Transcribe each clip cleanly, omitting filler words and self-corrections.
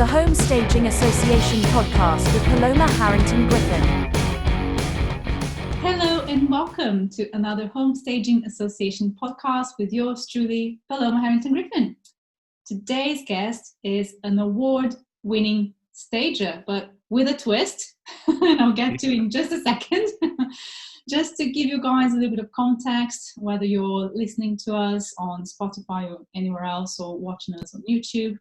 the Home Staging Association podcast with Paloma Harrington Griffin. Hello and welcome to another Home Staging Association podcast with yours truly, Paloma Harrington Griffin. Today's guest is an award-winning stager, but with a twist, and I'll get to in just a second. Just to give you guys a little bit of context, whether you're listening to us on Spotify or anywhere else or watching us on YouTube,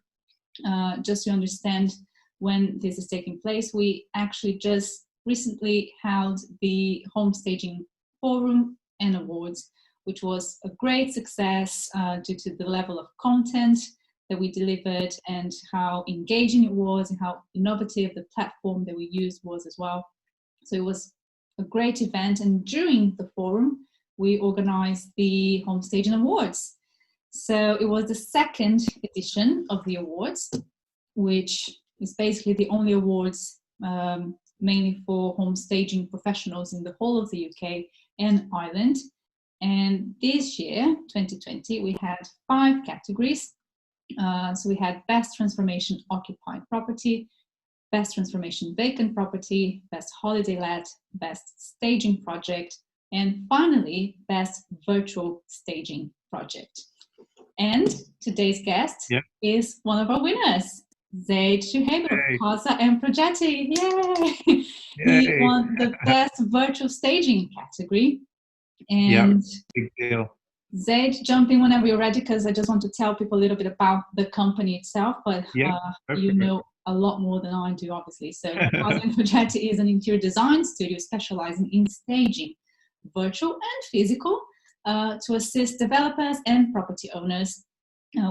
just to understand when this is taking place, we actually just recently held the Home Staging Forum and Awards, which was a great success due to the level of content that we delivered and how engaging it was and how innovative the platform that we used was as well. So it was a great event, and during the forum we organized the Home Staging Awards. So it was the second edition of the awards, which is basically the only awards mainly for home staging professionals in the whole of the UK and Ireland. And this year, 2020, we had 5 categories. So we had Best Transformation Occupied Property, Best Transformation Vacant Property, Best Holiday Let, Best Staging Project, and finally, Best Virtual Staging Project. And today's guest is one of our winners, Zaid Shuhaiber of Casa and Progetti. Yay! He won the Best Virtual Staging category. And big deal. Zaid, jump in whenever you're ready, because I just want to tell people a little bit about the company itself, but you know a lot more than I do, obviously. So Casa and Progetti is an interior design studio specializing in staging, virtual and physical, to assist developers and property owners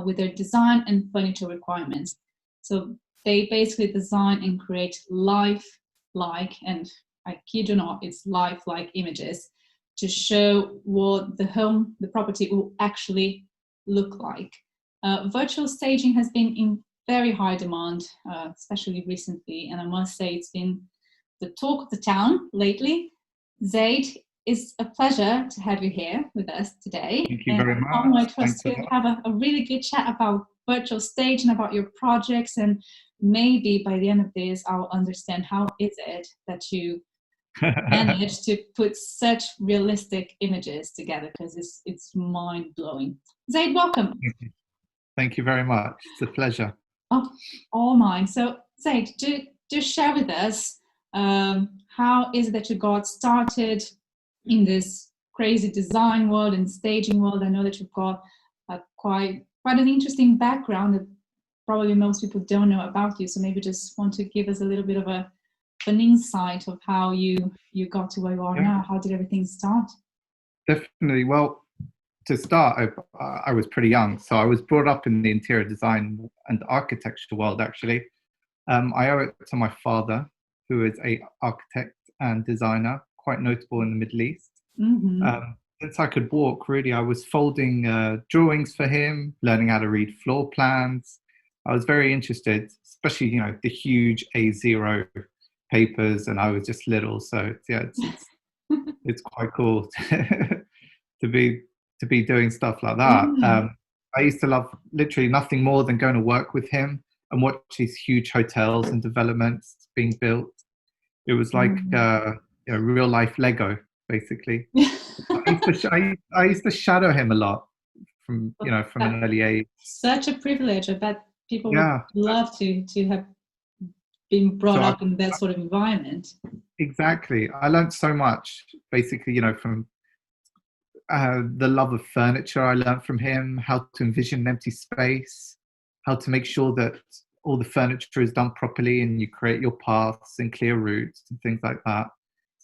with their design and furniture requirements. So they basically design and create lifelike, and I kid you not, it's lifelike images to show what the property will actually look like. Virtual staging has been in very high demand, especially recently, and I must say it's been the talk of the town lately. Zaid, it's a pleasure to have you here with us today. Thank you very much. I can't wait for us to have a really good chat about virtual staging, about your projects, and maybe by the end of this, I'll understand how is it that you managed to put such realistic images together, because it's mind-blowing. Zaid, welcome. Thank you very much. It's a pleasure. Oh, all mine. So Zaid, do share with us how is it that you got started in this crazy design world and staging world. I know that you've got quite an interesting background that probably most people don't know about you, so maybe just want to give us a little bit of an insight of how you got to where you are now. How did everything start? Definitely. Well, to start, I was pretty young, so I was brought up in the interior design and architecture world, actually. I owe it to my father, who is an architect and designer, quite notable in the Middle East. Mm-hmm. Since I could walk, really, I was folding drawings for him, learning how to read floor plans. I was very interested, especially, the huge A0 papers, and I was just little, so it's quite cool to be doing stuff like that. Mm-hmm. I used to love literally nothing more than going to work with him and watch these huge hotels and developments being built. It was like real life Lego, basically. I used to shadow him a lot from an early age. Such a privilege. I bet people would love to have been brought up in that sort of environment. Exactly. I learned so much, basically, from the love of furniture. I learned from him how to envision an empty space, how to make sure that all the furniture is done properly and you create your paths and clear routes and things like that.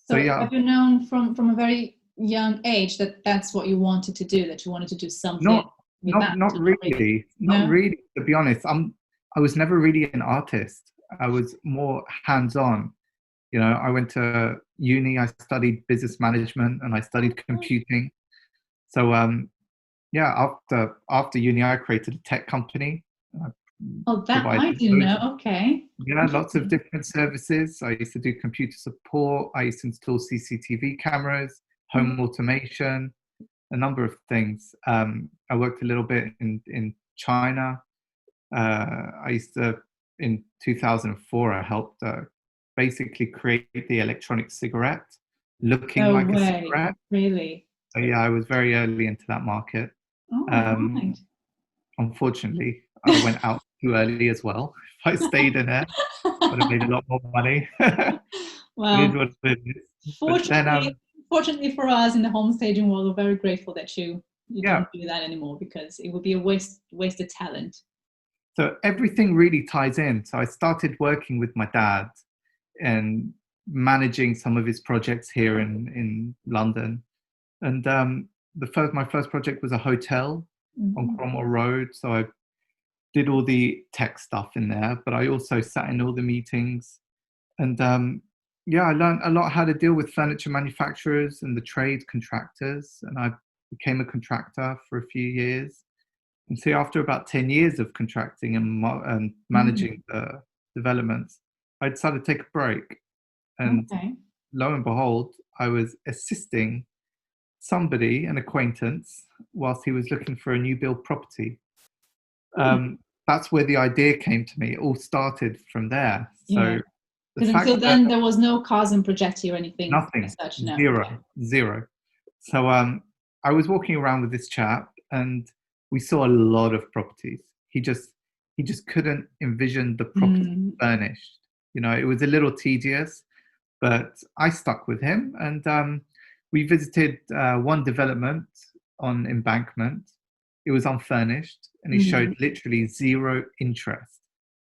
So have you known from a very young age that that's what you wanted to do, that you wanted to do something? Not really, to be honest. I was never really an artist. I was more hands-on. I went to uni, I studied business management and I studied computing. So after uni, I created a tech company. Oh, that I do know. Okay. Yeah, lots of different services. I used to do computer support. I used to install CCTV cameras, home automation, a number of things. I worked a little bit in China. I used to in 2004, I helped basically create the electronic cigarette looking No like a way. cigarette. Really? So yeah, I was very early into that market. Oh, Um, right. Unfortunately, I went out too early as well. If I stayed in there, I would have made a lot more money. It is Well, what it is. But then, fortunately for us in the home staging world, we're very grateful that you yeah, don't do that anymore, because it would be a wasted talent. so everything really ties in. So I started working with my dad and managing some of his projects here in London. And my first project was a hotel on Mhm. Cromwell Road. So I did all the tech stuff in there, but I also sat in all the meetings. And yeah, I learned a lot how to deal with furniture manufacturers and the trade contractors. And I became a contractor for a few years. And see, after about 10 years of contracting and Mm. managing the developments, I decided to take a break. And Okay. lo and behold, I was assisting somebody, an acquaintance, whilst he was looking for a new build property. Hmm. That's where the idea came to me. It all started from there. Yeah. So the Because until fact that then, there was no Casa and Progetti or anything as nothing, such. No. zero, zero. So I was walking around with this chap, and we saw a lot of properties. He just couldn't envision the property Mm. furnished. It was a little tedious, but I stuck with him, and we visited one development on Embankment. It was unfurnished, and he showed Mhm. literally zero interest.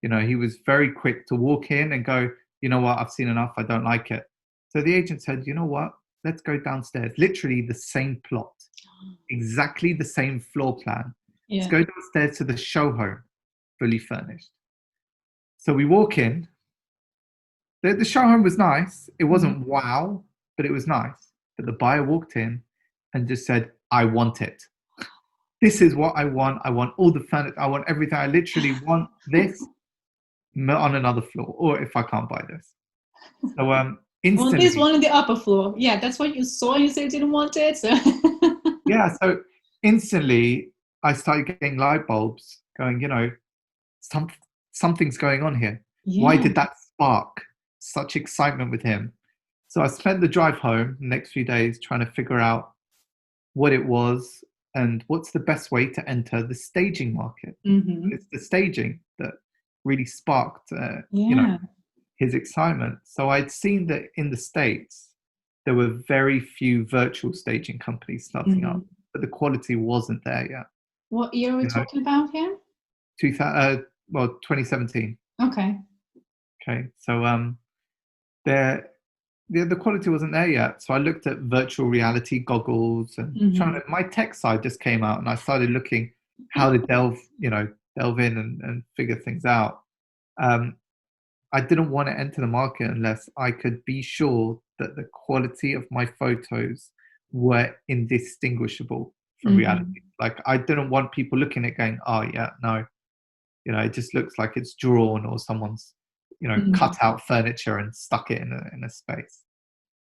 He was very quick to walk in and go, you know what, I've seen enough, I don't like it. So the agent said, you know what, let's go downstairs. Literally the same plot, exactly the same floor plan. Let's Yeah. go downstairs to the show home, fully furnished. So we walk in. The show home was nice. It Mhm. wasn't wow, but it was nice. But the buyer walked in and just said, I want it. This is what I want. I want all the furniture. I want everything. I literally want this on another floor, or if I can't buy this. So Well, this instantly, one on the upper floor. Yeah, that's what you saw. You said you didn't want it. So. yeah. So instantly, I started getting light bulbs going. Some something's going on here. Why Yeah. did that spark such excitement with him? So I spent the drive home the next few days trying to figure out what it was and what's the best way to enter the staging market. Hmm. It's the staging that really sparked, Yeah. his excitement. So I'd seen that in the States, there were very few virtual staging companies starting Hmm. up, but the quality wasn't there yet. What year are we You know, talking about here? 2017. Okay. Okay, so there, the quality wasn't there yet. So I looked at virtual reality goggles and trying Hmm. to. My tech side just came out, and I started looking how to delve in and figure things out. Um, I didn't want to enter the market unless I could be sure that the quality of my photos were indistinguishable from reality. Hmm. Like I didn't want people looking at it going, oh yeah, no, it just looks like it's drawn or someone's, cut Hmm. out furniture and stuck it in a space.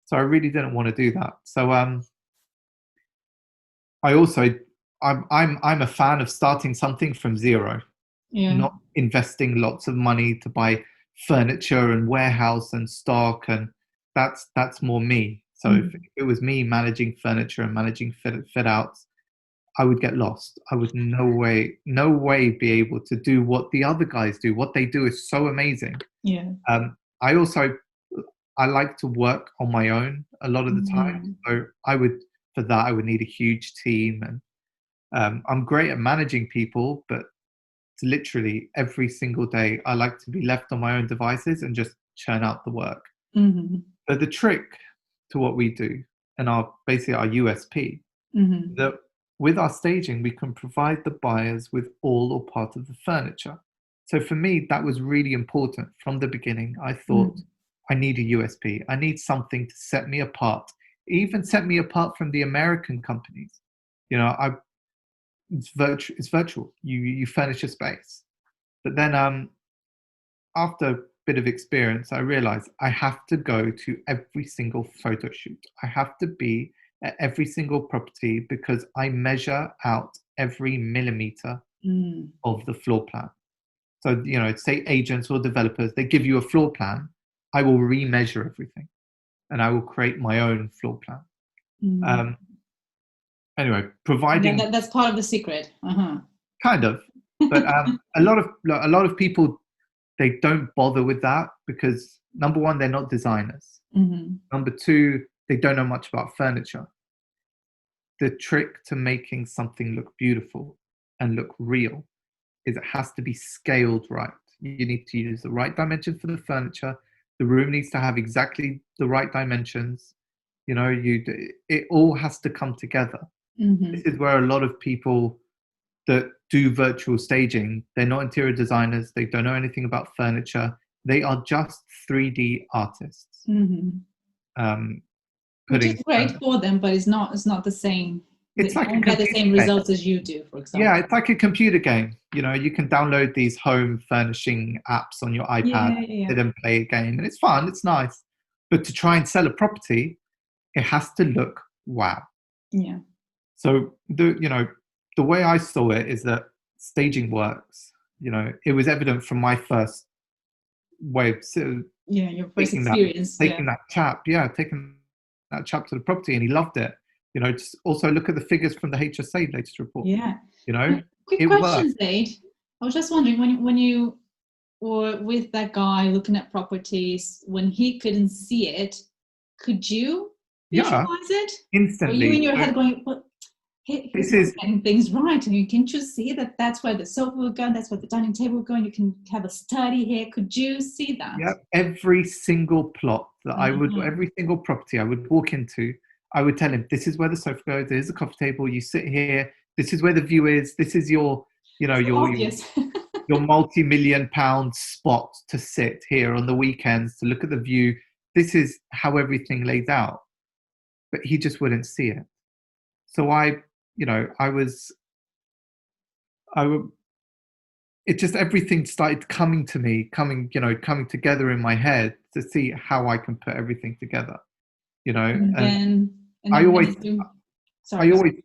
So I really didn't want to do that. So I also I'm a fan of starting something from zero, Yeah. not investing lots of money to buy furniture and warehouse and stock, and that's more me. So if Hmm. it was me managing furniture and managing fit outs, I would get lost. I would no way be able to do what the other guys do. What they do is so amazing. Yeah. I also I like to work on my own a lot of the time. Hmm. So for that I would need a huge team, and I'm great at managing people, but literally every single day I like to be left on my own devices and just churn out the work. Hmm. But the trick to what we do and basically our USP, Hmm. that with our staging we can provide the buyers with all or part of the furniture. So for me that was really important from the beginning. I thought I need a USP. I need something to set me apart, even set me apart from the American companies. I it's virtual. You furnish a space. But then after a bit of experience, I realized I have to go to every single photo shoot. I have to be at every single property because I measure out every millimeter Hmm. of the floor plan. So, say agents or developers, they give you a floor plan. I will remeasure everything and I will create my own floor plan. Anyway, And providing that's part of the secret. kind of, but a lot of people, they don't bother with that because number one, they're not designers. Number two, they don't know much about furniture. The trick to making something look beautiful and look real is it has to be scaled right. You need to use the right dimension for the furniture. The room needs to have exactly the right dimensions. It all has to come together. This is where a lot of people that do virtual staging, they're not interior designers. They don't know anything about furniture. They are just 3D artists. Which is great for them, but it's not the same. It's they like don't get the same results as you do, for example. Yeah, it's like a computer game. You can download these home furnishing apps on your iPad, sit and play a game, and it's fun, it's nice. But to try and sell a property, it has to look wow. Yeah. So the way I saw it is that staging works. It was evident from my first way of your first experience. Taking that chap to the property, and he loved it. Just also look at the figures from the HSA latest report. Yeah. Quick question, Zaid. I was just wondering, when you were with that guy looking at properties, when he couldn't see it, could you visualize it? Instantly. Were you in your head going, well, he's getting things right, and you can just see that that's where the sofa will go, that's where the dining table will go, and you can have a study here. Could you see that? Yeah, every single plot that every single property I would walk into, I would tell him, this is where the sofa goes, there's a coffee table, you sit here, this is where the view is, this is your multi-million pound spot to sit here on the weekends to look at the view. This is how everything lays out. But he just wouldn't see it. So everything started coming together in my head to see how I can put everything together. I always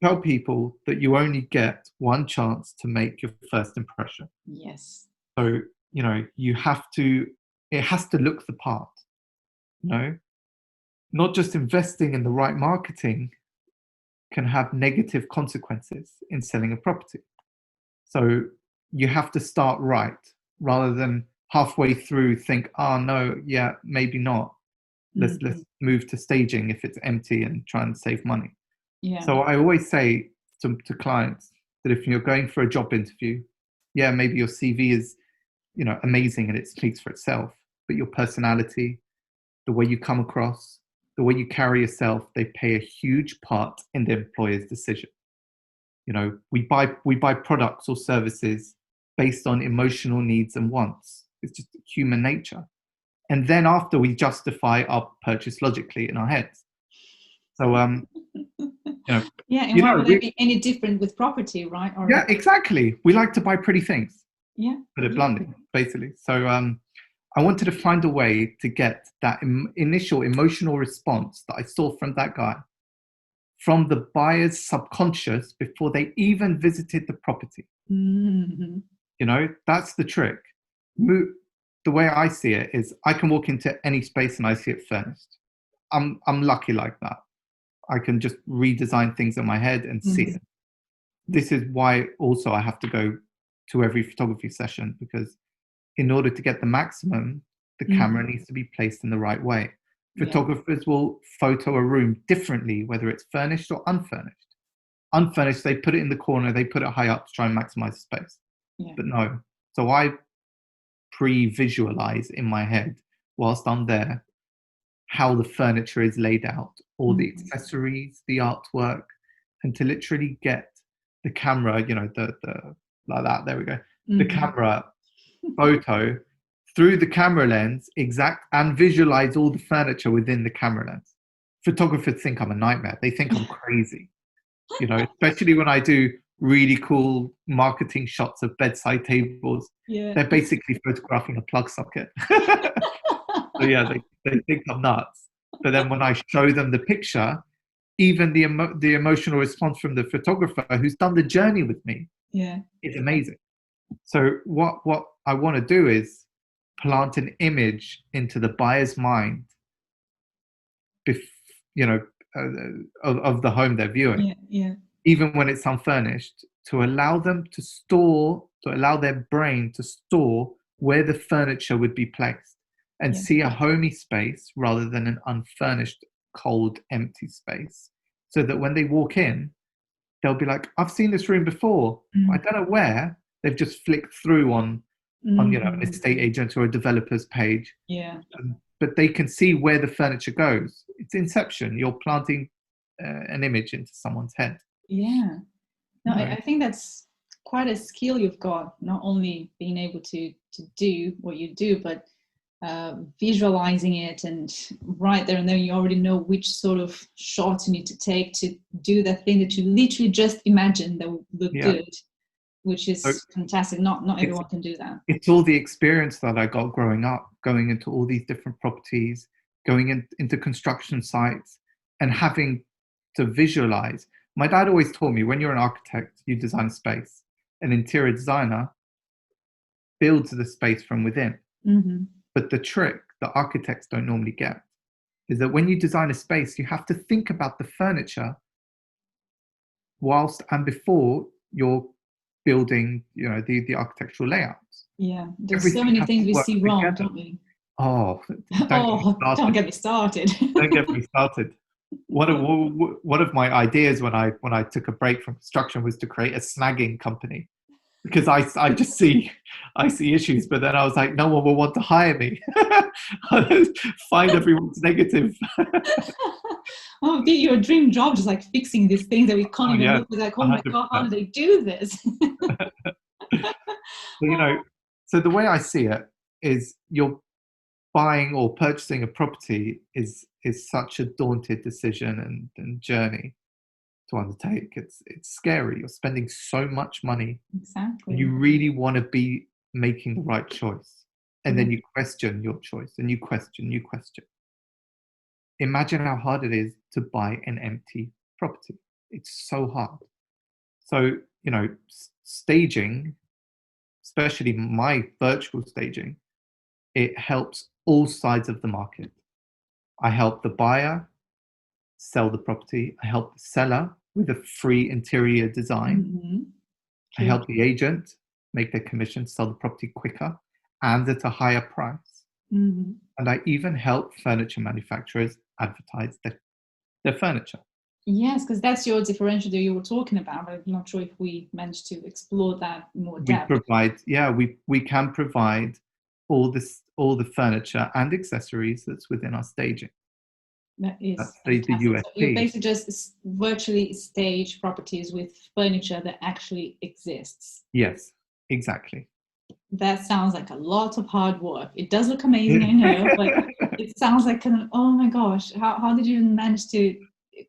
tell people that you only get one chance to make your first impression. Yes. So, it has to look the part, not just investing in the right marketing can have negative consequences in selling a property. So you have to start right rather than halfway through think, oh no, yeah, maybe not. Let's move to staging if it's empty and try and save money. Yeah. So I always say to clients that if you're going for a job interview, maybe your CV is, amazing and it speaks for itself, but your personality, the way you come across, the way you carry yourself, they play a huge part in the employer's decision. We buy products or services based on emotional needs and wants. It's just human nature. And then after we justify our purchase logically in our heads. So, and why would it be any different with property, right? Yeah, exactly. We like to buy pretty things. Yeah. Put it bluntly, basically. So I wanted to find a way to get that initial emotional response that I saw from that guy, from the buyer's subconscious before they even visited the property. That's the trick. The way I see it is I can walk into any space and I see it furnished. I'm lucky like that. I can just redesign things in my head and see it. This is why also I have to go to every photography session, because in order to get the maximum, the camera needs to be placed in the right way. Photographers will photo a room differently, whether it's furnished or unfurnished. Unfurnished, they put it in the corner, they put it high up to try and maximize the space. Yeah. But no. So I pre-visualize in my head whilst I'm there how the furniture is laid out, all the accessories, the artwork, and to literally get the camera, the like that, there we go, the camera photo through the camera lens and visualize all the furniture within the camera lens. Photographers think I'm a nightmare. They think I'm crazy, especially when I do really cool marketing shots of bedside tables. Yeah. They're basically photographing a plug socket. So yeah, they think I'm nuts. But then when I show them the picture, even the emotional response from the photographer who's done the journey with me, is amazing. So what I want to do is plant an image into the buyer's mind, bef- you know, of the home they're viewing, Yeah, yeah, even when it's unfurnished, to allow them to allow their brain to store where the furniture would be placed and yeah, see a homey space rather than an unfurnished, cold, empty space. So that when they walk in, they'll be like, I've seen this room before. I mm, don't know where. They've just flicked through on an mhm, estate agent or a developer's page. yeah, But they can see where the furniture goes. It's inception. You're planting an image into someone's head. yeah. No, You I, know, I think that's quite a skill you've got. Not only being able to do what you do, but visualizing it, and right there and then you already know which sort of shot you need to take to do that thing that you literally just imagined that would look yeah. good, which So is fantastic. Not it's everyone can do that. it's all the experience that I got growing up, going into all these different properties, into construction sites, and having to visualize. My dad always taught me, when you're an architect, you design space. An interior designer builds the space from within. Hmm. But the trick that architects don't normally get is that when you design a space, you have to think about the furniture whilst and before you're building, the architectural layouts. Yeah, there's so Everything many has things to we work see wrong, together. don't we? Oh, don't get me Oh, don't started. get me started. Don't get me started. One of my ideas when I took a break from construction was to create a snagging company, because I just see issues, but then I was like, no one will want to hire me. Find everyone's negative. Oh, be your dream job, just like fixing these things that we can't Oh even yeah, look at. Like, oh my God, how 100%. do they do this? So, so the way I see it is, you're buying or purchasing a property is such a daunting decision and journey to undertake. It's scary. You're spending so much money. Exactly. You really want to be making the right choice. And Yeah. then you question your choice, and you question. Imagine how hard it is to buy an empty property. It's so hard. So, staging, especially my virtual staging, it helps all sides of the market. I help the buyer sell the property. I help the seller with a free interior design. Hmm. I Huge. help the agent make their commission, sell the property quicker and at a higher price. Hmm. And I even help furniture manufacturers advertise their furniture. Yes, because that's your differential that you were talking about. I'm not sure if we managed to explore that in more We depth. provide, yeah, we can provide all the furniture and accessories that's within our staging. That is That's the fantastic. So you USP. basically just virtually stage properties with furniture that actually exists. Yes, exactly. That sounds like a lot of hard work. It does look amazing, I know, but it sounds like kind of, oh my gosh, how did you even manage to?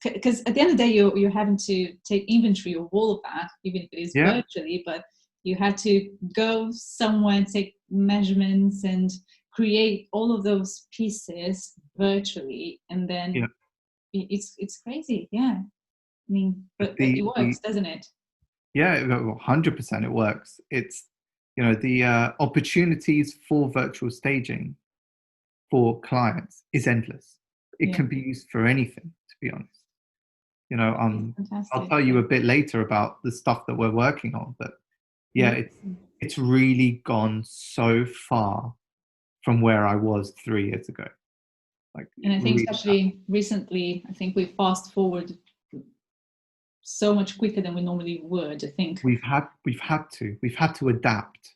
Because at the end of the day, you're having to take inventory of all of that, even if it is Yeah, virtually, but you had to go somewhere and take measurements and create all of those pieces virtually, and yeah. then it's crazy. Yeah, I mean, But but it works, doesn't it? yeah, 100% it works. It's, the opportunities for virtual staging for clients is endless. It Yeah, can be used for anything, to be honest. You know, it's um, I'll fantastic. tell you Yeah. a bit later about the stuff that we're working on, but yeah, Yeah. it's really gone so far from where I was 3 years ago. Like, And it I think really, especially recently, I think we fast forward so much quicker than we normally would. I think. we've had to adapt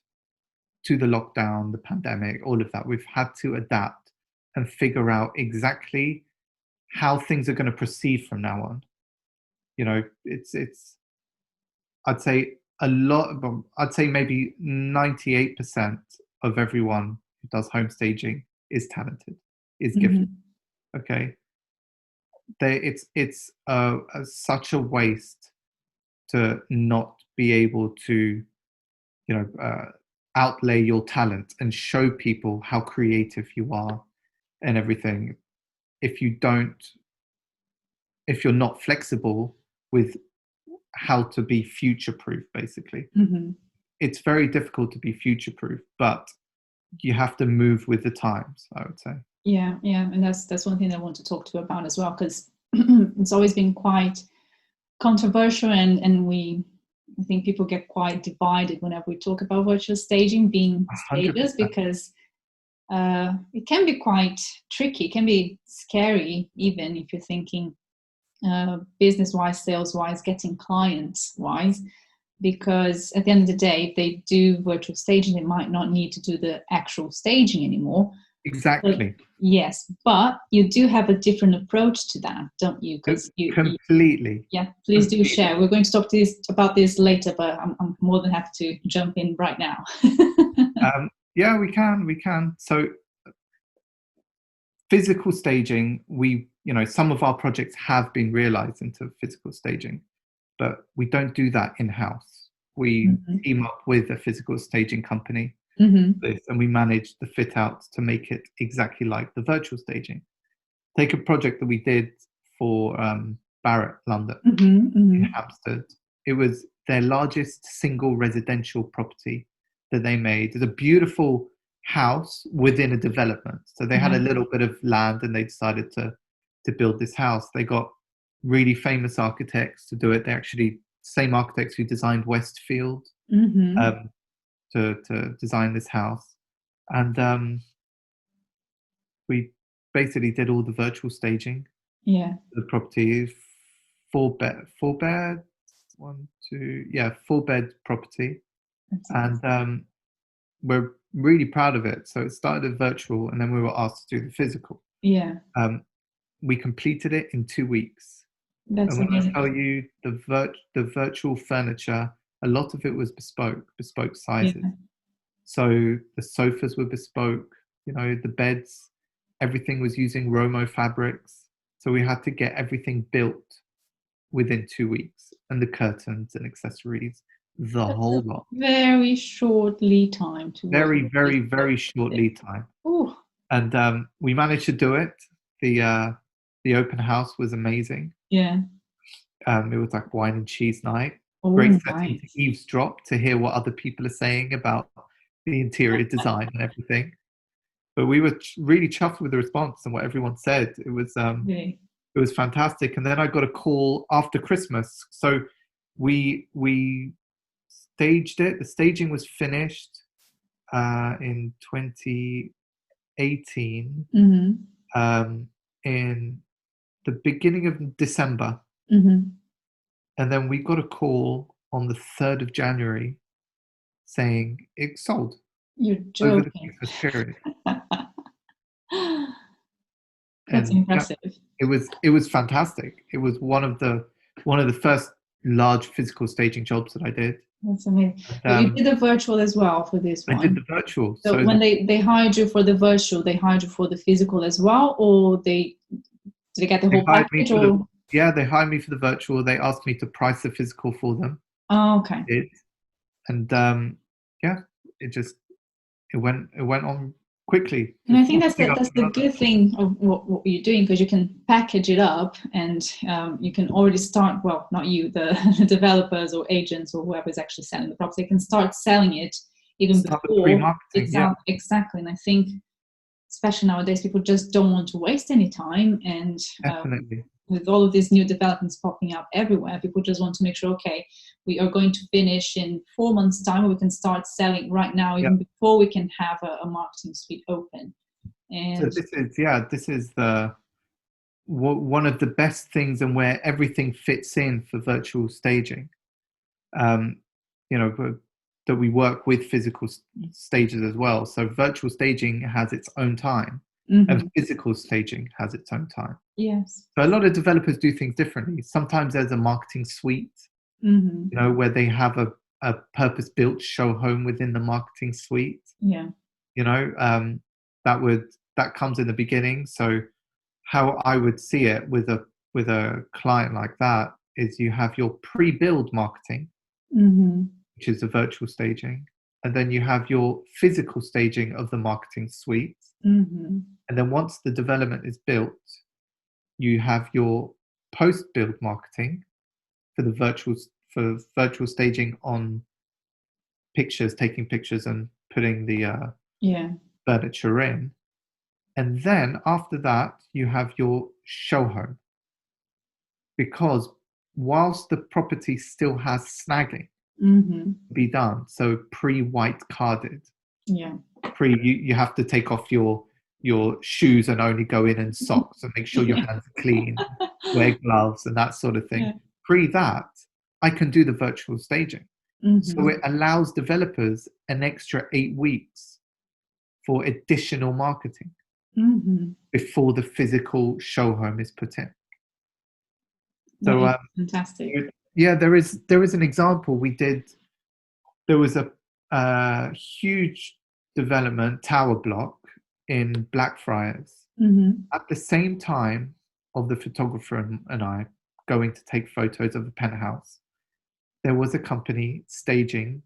to the lockdown, the pandemic, all of that. We've had to adapt and figure out exactly how things are going to proceed from now on. It's I'd say I'd say maybe 98% of everyone who does home staging is talented, is gifted. Mhm. Okay, it's such a waste to not be able to, you know uh, outlay your talent and show people how creative you are and everything, if you don't if you're not flexible with how to be future proof, basically. Mhm. it's very difficult to be future proof, but you have to move with the times, I would say. Yeah, and that's one thing I want to talk to you about as well, because it's always been quite controversial, and I think people get quite divided whenever we talk about virtual staging being stages, 100%. because it can be quite tricky, it can be scary, even if you're thinking business-wise, sales-wise, getting clients-wise, because at the end of the day, if they do virtual staging, they might not need to do the actual staging anymore. Exactly. But, yes, but you do have a different approach to that, don't you? Because completely. Yeah, please do share. We're going to talk about this later, but I'm more than happy to jump in right now. Yeah, we can. So physical staging, some of our projects have been realized into physical staging, but we don't do that in-house. We team up with a physical staging company, and we manage the fit outs to make it exactly like the virtual staging. Take a project that we did for Barrett London in Hampstead. It was their largest single residential property that they made. It's a beautiful house within a development. So they had a little bit of land and they decided to build this house. They got really famous architects to do it. They actually, same architects who designed Westfield to design this house. And we basically did all the virtual staging. Yeah. The property, four bed, 4-bed property. That's and we're really proud of it. So it started as virtual, and then we were asked to do the physical. Yeah. We completed it in 2 weeks. That's and when amazing. I tell you the virtual furniture, a lot of it was bespoke sizes. Yeah. So the sofas were bespoke, the beds, everything was using Romo fabrics. So we had to get everything built within 2 weeks, and the curtains and accessories, the whole lot. Very short lead time to very, very, very short lead time. Ooh. And we managed to do it. The open house was amazing. Yeah. It was like wine and cheese night. Oh, great setting to eavesdrop, to hear what other people are saying about the interior design and everything. But we were really chuffed with the response and what everyone said. It was it was fantastic. And then I got a call after Christmas. So we staged it. The staging was finished in 2018. In the beginning of December. And then we got a call on the 3rd of January saying it sold. You're joking. Over the Christmas period. That's impressive. It was fantastic. It was one of the first large physical staging jobs that I did. That's amazing. But you did the virtual as well for this one. I did the virtual. So when they hired you for the virtual, they hired you for the physical as well, or did they get the whole package? Yeah, they hired me for the virtual. They asked me to price the physical for them. Oh, okay. And it went on quickly. And I think that's the good thing of what you're doing, because you can package it up and you can already start, well, not you, the developers or agents or whoever is actually selling the property, they can start selling it even before. Exactly. And I think, especially nowadays, people just don't want to waste any time. And definitely. With all of these new developments popping up everywhere, people just want to make sure, okay, we are going to finish in 4 months' time, we can start selling right now, even before we can have a marketing suite open. And so this is one of the best things, and where everything fits in for virtual staging. That we work with physical stages as well. So virtual staging has its own time. And physical staging has its own time. Yes. So a lot of developers do things differently. Sometimes there's a marketing suite, where they have a purpose-built show home within the marketing suite. Yeah. That comes in the beginning. So how I would see it with a client like that is you have your pre-build marketing, which is the virtual staging. And then you have your physical staging of the marketing suite. And then once the development is built, you have your post-build marketing for virtual staging on pictures, taking pictures and putting the Yeah. furniture in. And then after that, you have your show home. Because whilst the property still has snagging Mm-hmm. to be done, so pre-white carded, Yeah. you have to take off your shoes and only go in socks and make sure your Yeah. hands are clean, wear gloves and that sort of thing. Yeah. Pre that, I can do the virtual staging. So Mm-hmm. it allows developers an extra 8 weeks for additional marketing Mm-hmm. before the physical show home is put in. That So is fantastic. yeah, there is an example we did. There was a huge development tower block in Blackfriars. Mm-hmm. At the same time of the photographer and I going to take photos of the penthouse, there was a company staging.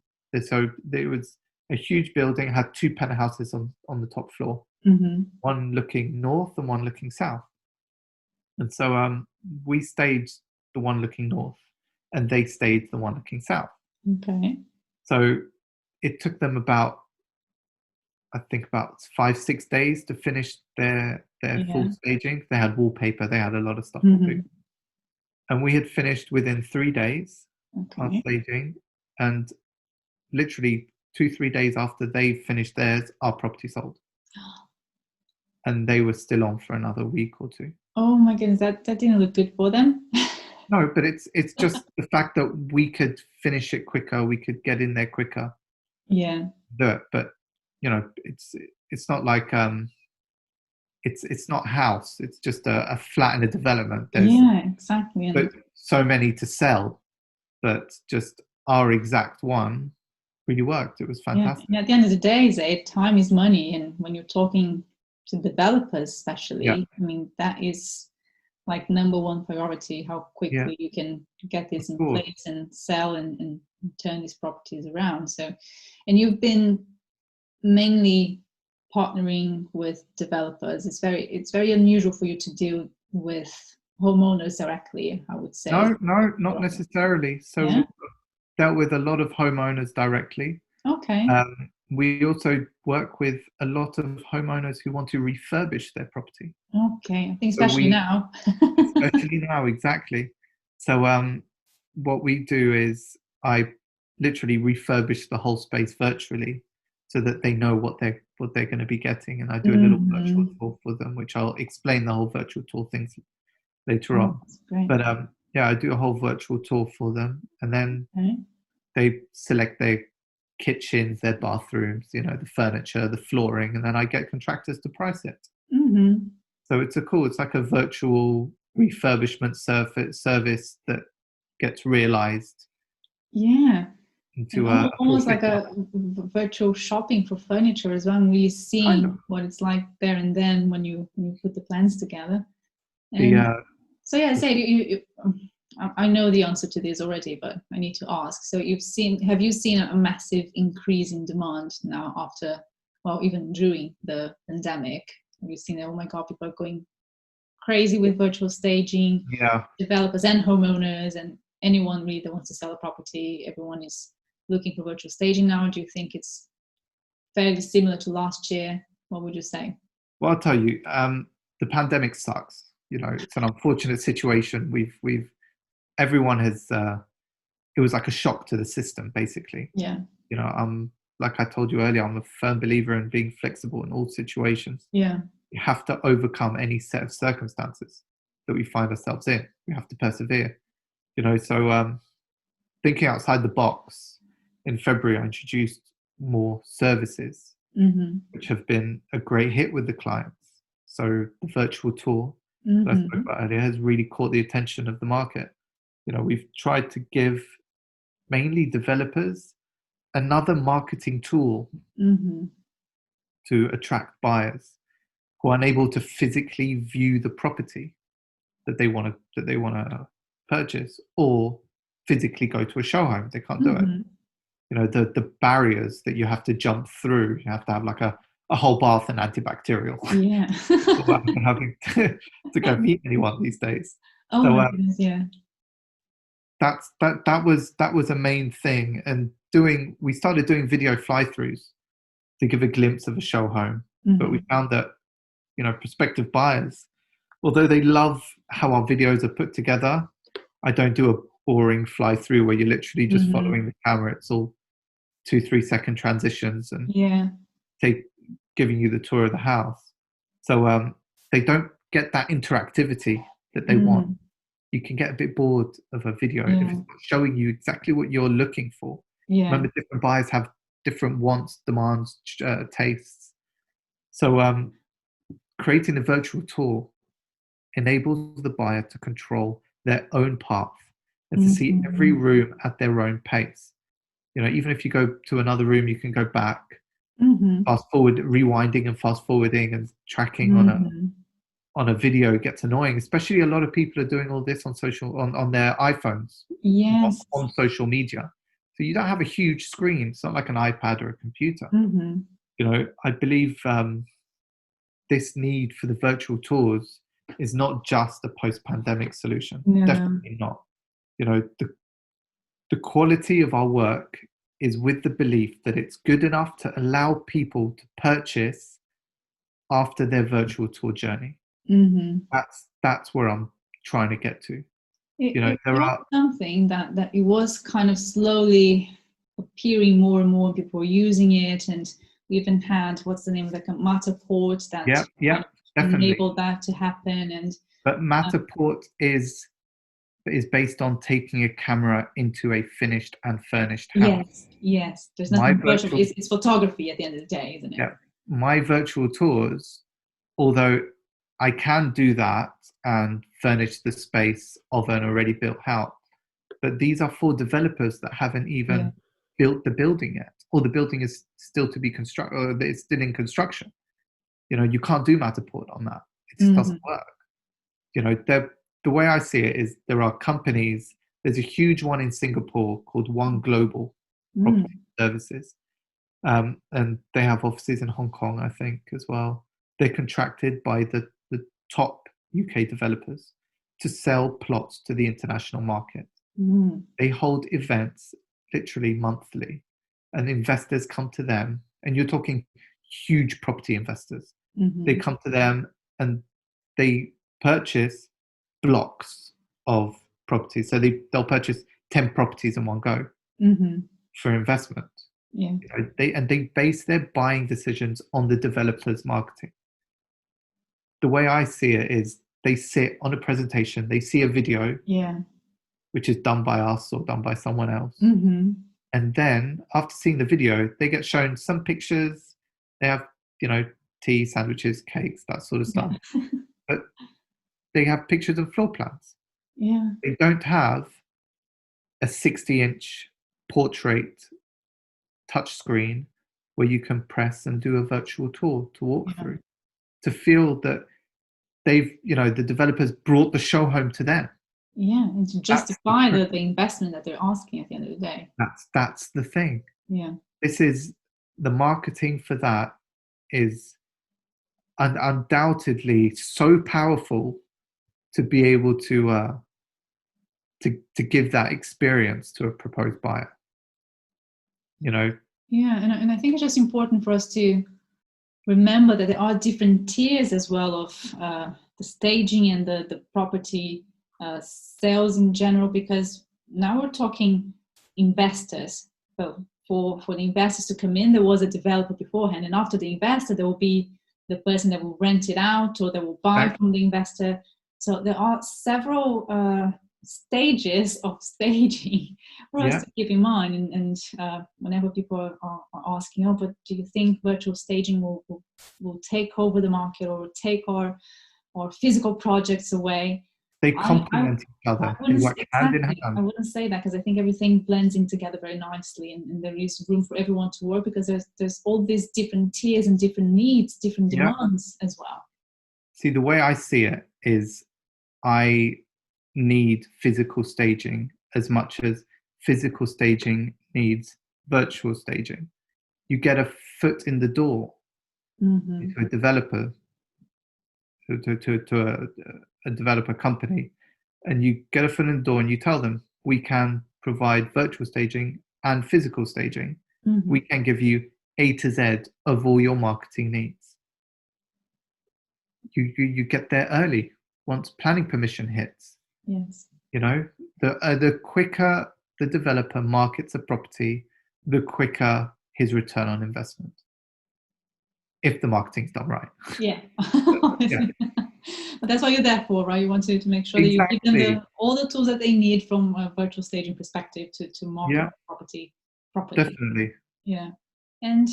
So there was a huge building, had 2 penthouses on the top floor, Mm-hmm. one looking north and one looking south. And so we staged the one looking north, and they staged the one looking south. Okay. So it took them about 5-6 days to finish their full Yeah. staging. They had wallpaper, they had a lot of stuff to do. Mm-hmm. And we had finished within 3 days our Okay. staging, and literally 2-3 days after they finished theirs, our property sold. And they were still on for another week or two. Oh my goodness, that didn't look good for them. No, but it's just the fact that we could finish it quicker, we could get in there quicker. Yeah. But it's not like it's not house. It's just a flat in a development. There's Yeah, exactly. And so many to sell, but just our exact one really worked. It was yeah, fantastic. and at the end of the day, Zaid, time is money, and when you're talking to developers, especially, Yeah. I mean that is like number one priority. How Yeah. quickly you can get this Of in course. place and sell and turn these properties around. So, and you've been mainly partnering with developers. It's very unusual for you to deal with homeowners directly, I would say. No, not necessarily. So Yeah. we've dealt with a lot of homeowners directly. Okay. We also work with a lot of homeowners who want to refurbish their property. Okay. I think So especially now. especially now, exactly. So what we do is I literally refurbish the whole space virtually, so that they know what they're going to be getting, and I do a little virtual Mhm. tour for them, which I'll explain the whole virtual tour things later Oh, on. that's great. But yeah, I do a whole virtual tour for them, and then Okay. they select their kitchens, their bathrooms, the furniture, the flooring, and then I get contractors to price it. Mm-hmm. So it's like a virtual refurbishment service that gets realized Yeah. into And a full almost like fit-out. a virtual shopping for furniture as well. And we're Kind of. seeing what it's like there and then when you put the plans together. The And so yeah, say I know the answer to this already, but I need to ask. So have you seen a massive increase in demand now after, well, even during the pandemic? Have you seen, oh my God, people are going crazy with virtual staging, yeah. developers and homeowners and anyone really that wants to sell a property, everyone is looking for virtual staging now. Do you think it's fairly similar to last year? What would you say? Well, I'll tell you, the pandemic sucks. It's an unfortunate situation. Everyone has. It was like a shock to the system, basically. Yeah. Like I told you earlier, I'm a firm believer in being flexible in all situations. Yeah. We have to overcome any set of circumstances that we find ourselves in. We have to persevere. So thinking outside the box, in February, I introduced more services, Mm-hmm. which have been a great hit with the clients. So the virtual tour that I spoke about earlier has really caught the attention of the market. We've tried to give mainly developers another marketing tool Mm-hmm. to attract buyers who are unable to physically view the property that they want to purchase, or physically go to a show home. They can't do it. The barriers that you have to jump through. You have to have like a whole bath and antibacterial. Yeah. Without having to go meet anyone these days. Oh So my goodness, yeah. that was a main thing, and we started doing video fly-throughs to give a glimpse of a show home. But we found that, prospective buyers, although they love how our videos are put together, I don't do a boring fly-through where you're literally just following the camera. It's all 2-3 second transitions and giving you the tour of the house. So they don't get that interactivity that they want. You can get a bit bored of a video if it's not showing you exactly what you're looking for. Remember, different buyers have different wants, demands, tastes. So creating a virtual tour enables the buyer to control their own path and to see every room at their own pace. Even if you go to another room, you can go back, fast forward, rewinding and fast forwarding and tracking on a video gets annoying. Especially a lot of people are doing all this on their iPhones, on social media. So you don't have a huge screen. It's not like an iPad or a computer. I believe this need for the virtual tours is not just a post-pandemic solution. Definitely not. The quality of our work is with the belief that it's good enough to allow people to purchase after their virtual tour journey. That's where I'm trying to get to. There was something that it was kind of slowly appearing more and more people were using it, and we even had what's the name of the Matterport that enabled that to happen. But Matterport is based on taking a camera into a finished and furnished house. Yes. There's nothing virtual. It's photography at the end of the day, isn't it? Yeah. My virtual tours, although I can do that and furnish the space of an already built house, but these are for developers that haven't even built the building yet, or the building is still to be constructed, or it's still in construction. You can't do Matterport on that. It just doesn't work. The way I see it is there are companies. There's a huge one in Singapore called One Global Property Services. And they have offices in Hong Kong, I think, as well. They're contracted by the top UK developers to sell plots to the international market. They hold events literally monthly, and investors come to them, and you're talking huge property investors. They come to them and they purchase blocks of properties. So they'll purchase 10 properties in one go for investment. They base their buying decisions on the developer's marketing. The way I see it is they sit on a presentation, they see a video, which is done by us or done by someone else. And then after seeing the video, they get shown some pictures. They have, tea, sandwiches, cakes, that sort of stuff. But they have pictures and floor plans. They don't have a 60-inch portrait touchscreen where you can press and do a virtual tour to walk through, to feel that they've, the developers brought the show home to them. And to justify the investment that they're asking at the end of the day. That's the thing. This is the marketing for that is undoubtedly so powerful to be able to give that experience to a proposed buyer. And I think it's just important for us to remember that there are different tiers as well of the staging and the property sales in general, because now we're talking investors. So for the investors to come in, there was a developer beforehand, and after the investor, there will be the person that will rent it out or that will buy from the investor. So there are several stages of staging for us to keep in mind. And whenever people are asking, but do you think virtual staging will take over the market or will take our physical projects away? They complement each other. They work hand in hand. I wouldn't say that, because I think everything blends in together very nicely, and there is room for everyone to work, because there's all these different tiers and different needs, different demands as well. See, the way I see it is I need physical staging as much as physical staging needs virtual staging. You get a foot in the door to a developer, to a developer company, and you get a foot in the door and you tell them, we can provide virtual staging and physical staging, Mhm. we can give you A to Z of all your marketing needs. You get there early once planning permission hits. Yes. The quicker the developer markets a property, the quicker his return on investment, if the marketing's done right. Yeah. Yeah, But that's what you're there for, right? You want to make sure that you give them exactly. all the tools that they need from a virtual staging perspective to market Yeah, the property properly. definitely. Yeah. And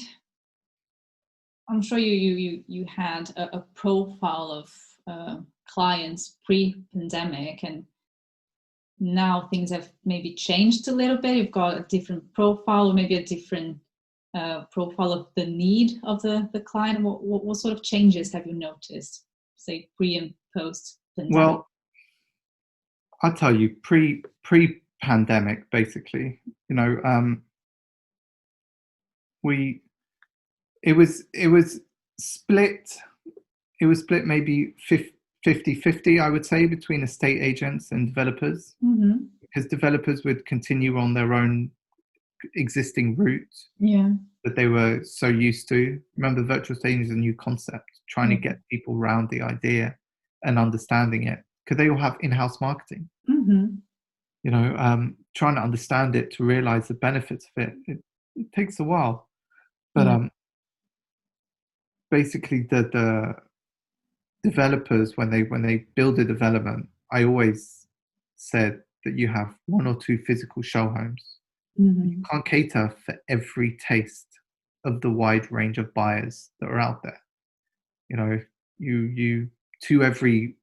I'm sure you had a profile of clients pre-pandemic, and now things have maybe changed a little bit. You've got a different profile, or maybe a different profile of the need of the client. What sort of changes have you noticed, say pre and post pandemic? Well, I'll tell you, pre-pandemic, basically, we it was split. It was split maybe 50-50, I would say, between estate agents and developers, Mm-hmm. because developers would continue on their own existing route Yeah. that they were so used to. Remember, virtual staging is a new concept, trying to get people around the idea and understanding it, because they all have in-house marketing. Mm-hmm. Trying to understand it, to realize the benefits of it takes a while. But Yeah. basically, the developers, when they build a development, I always said that you have one or two physical show homes. Mm-hmm. You can't cater for every taste of the wide range of buyers that are out there. You to every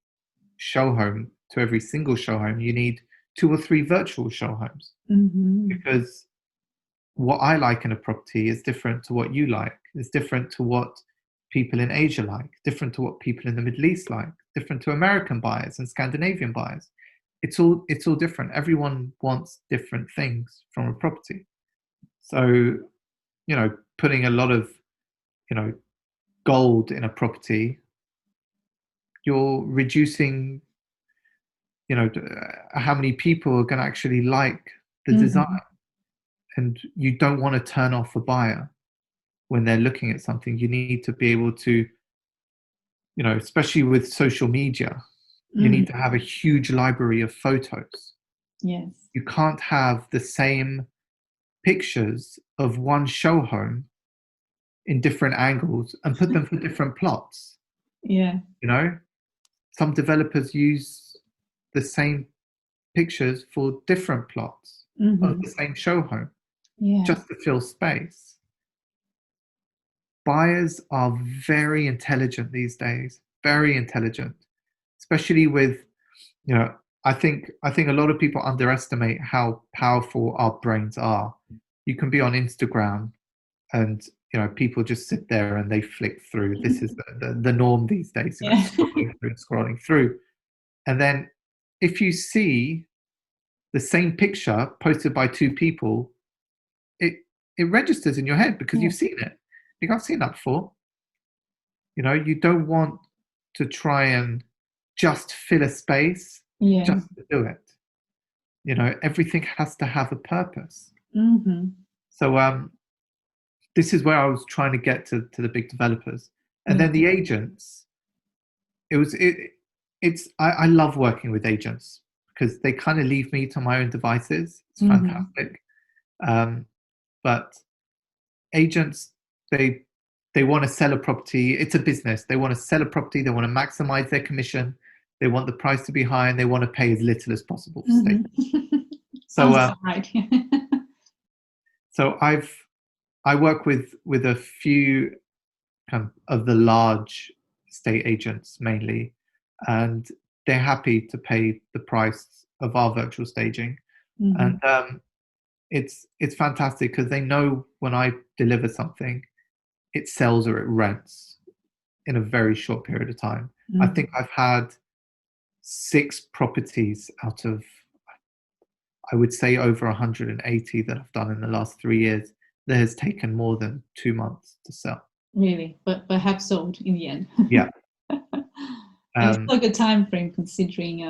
show home, to every single show home, you need 2 or 3 virtual show homes, Mm-hmm. because what I like in a property is different to what you like. It's different to what people in Asia like, different to what people in the Middle East like, different to American buyers and Scandinavian buyers. It's all different. Everyone wants different things from a property. So, putting a lot of, gold in a property, you're reducing, how many people are going to actually like the Mm-hmm. design. And you don't want to turn off a buyer when they're looking at something. You need to be able to, especially with social media, you need to have a huge library of photos. Yes. You can't have the same pictures of one show home in different angles and put them for different plots. Yeah. Some developers use the same pictures for different plots of the same show home, Yeah. just to fill space. Buyers are very intelligent these days, very intelligent, especially with, I think a lot of people underestimate how powerful our brains are. You can be on Instagram and, people just sit there and they flick through. This is the norm these days, Yeah. scrolling through. And then if you see the same picture posted by 2 people, it registers in your head because Yeah. you've seen it. I've seen that before. You don't want to try and just fill a space Yeah. just to do it. Everything has to have a purpose. Mm-hmm. So this is where I was trying to get to the big developers. And then the agents, I love working with agents because they kind of leave me to my own devices. It's fantastic. But agents, they want to sell a property. It's a business. They want to sell a property. They want to maximize their commission. They want the price to be high, and they want to pay as little as possible for staging. Sounds right. So I work with a few of the large estate agents mainly, and they're happy to pay the price of our virtual staging. And it's fantastic because they know when I deliver something, it sells or it rents in a very short period of time. I think I've had 6 properties out of, I would say, over 180 that I've done in the last 3 years that has taken more than 2 months to sell. Really, but have sold in the end. Yeah. And it's still a good time frame considering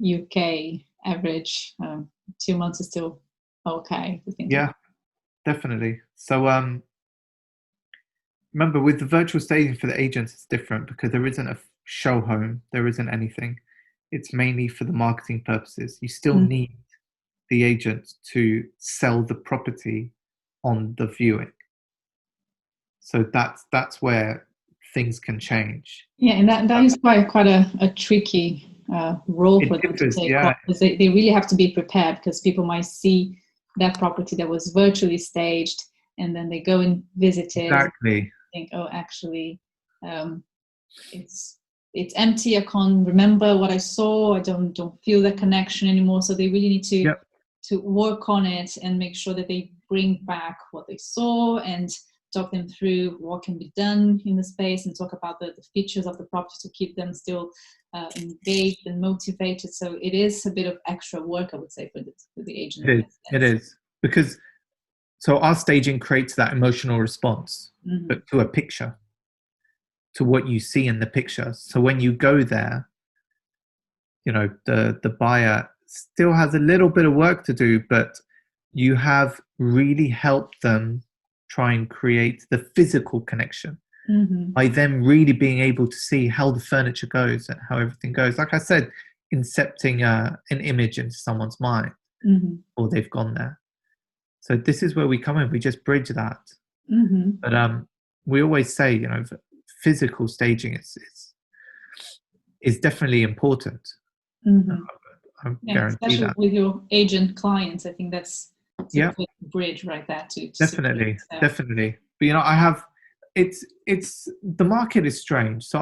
UK average. 2 months is still Okay. We think Yeah, definitely. So remember, with the virtual staging for the agents, it's different because there isn't a show home, there isn't anything. It's mainly for the marketing purposes. You still Mm. need the agent to sell the property on the viewing. So that's where things can change. Yeah, and that is quite a tricky role It for them to differs, take on, yeah, because they really have to be prepared, because people might see that property that was virtually staged, and then they go and visit it and exactly. think, oh, actually, um, it's empty. I can't remember what I saw. I don't feel the connection anymore. So they really need Yep, to work on it and make sure that they bring back what they saw and talk them through what can be done in the space, and talk about the features of the property to keep them still engaged and motivated. So it is a bit of extra work, I would say, for the agent it in is. that It sense. is because so our staging creates that emotional response, Mm-hmm. but to a picture, to what you see in the picture. So when you go there, the buyer still has a little bit of work to do, but you have really helped them try and create the physical connection Mm-hmm. by them really being able to see how the furniture goes and how everything goes. Like I said, incepting an image into someone's mind, Mm-hmm. or they've gone there. So this is where we come in. We just bridge that. Mm-hmm. But we always say, physical staging is definitely important. Uh, Mm-hmm. I Yeah, guarantee especially that. with your agent clients, I think that's a Yeah, good bridge right there to secure definitely, that. definitely. But I have it's the market is strange. So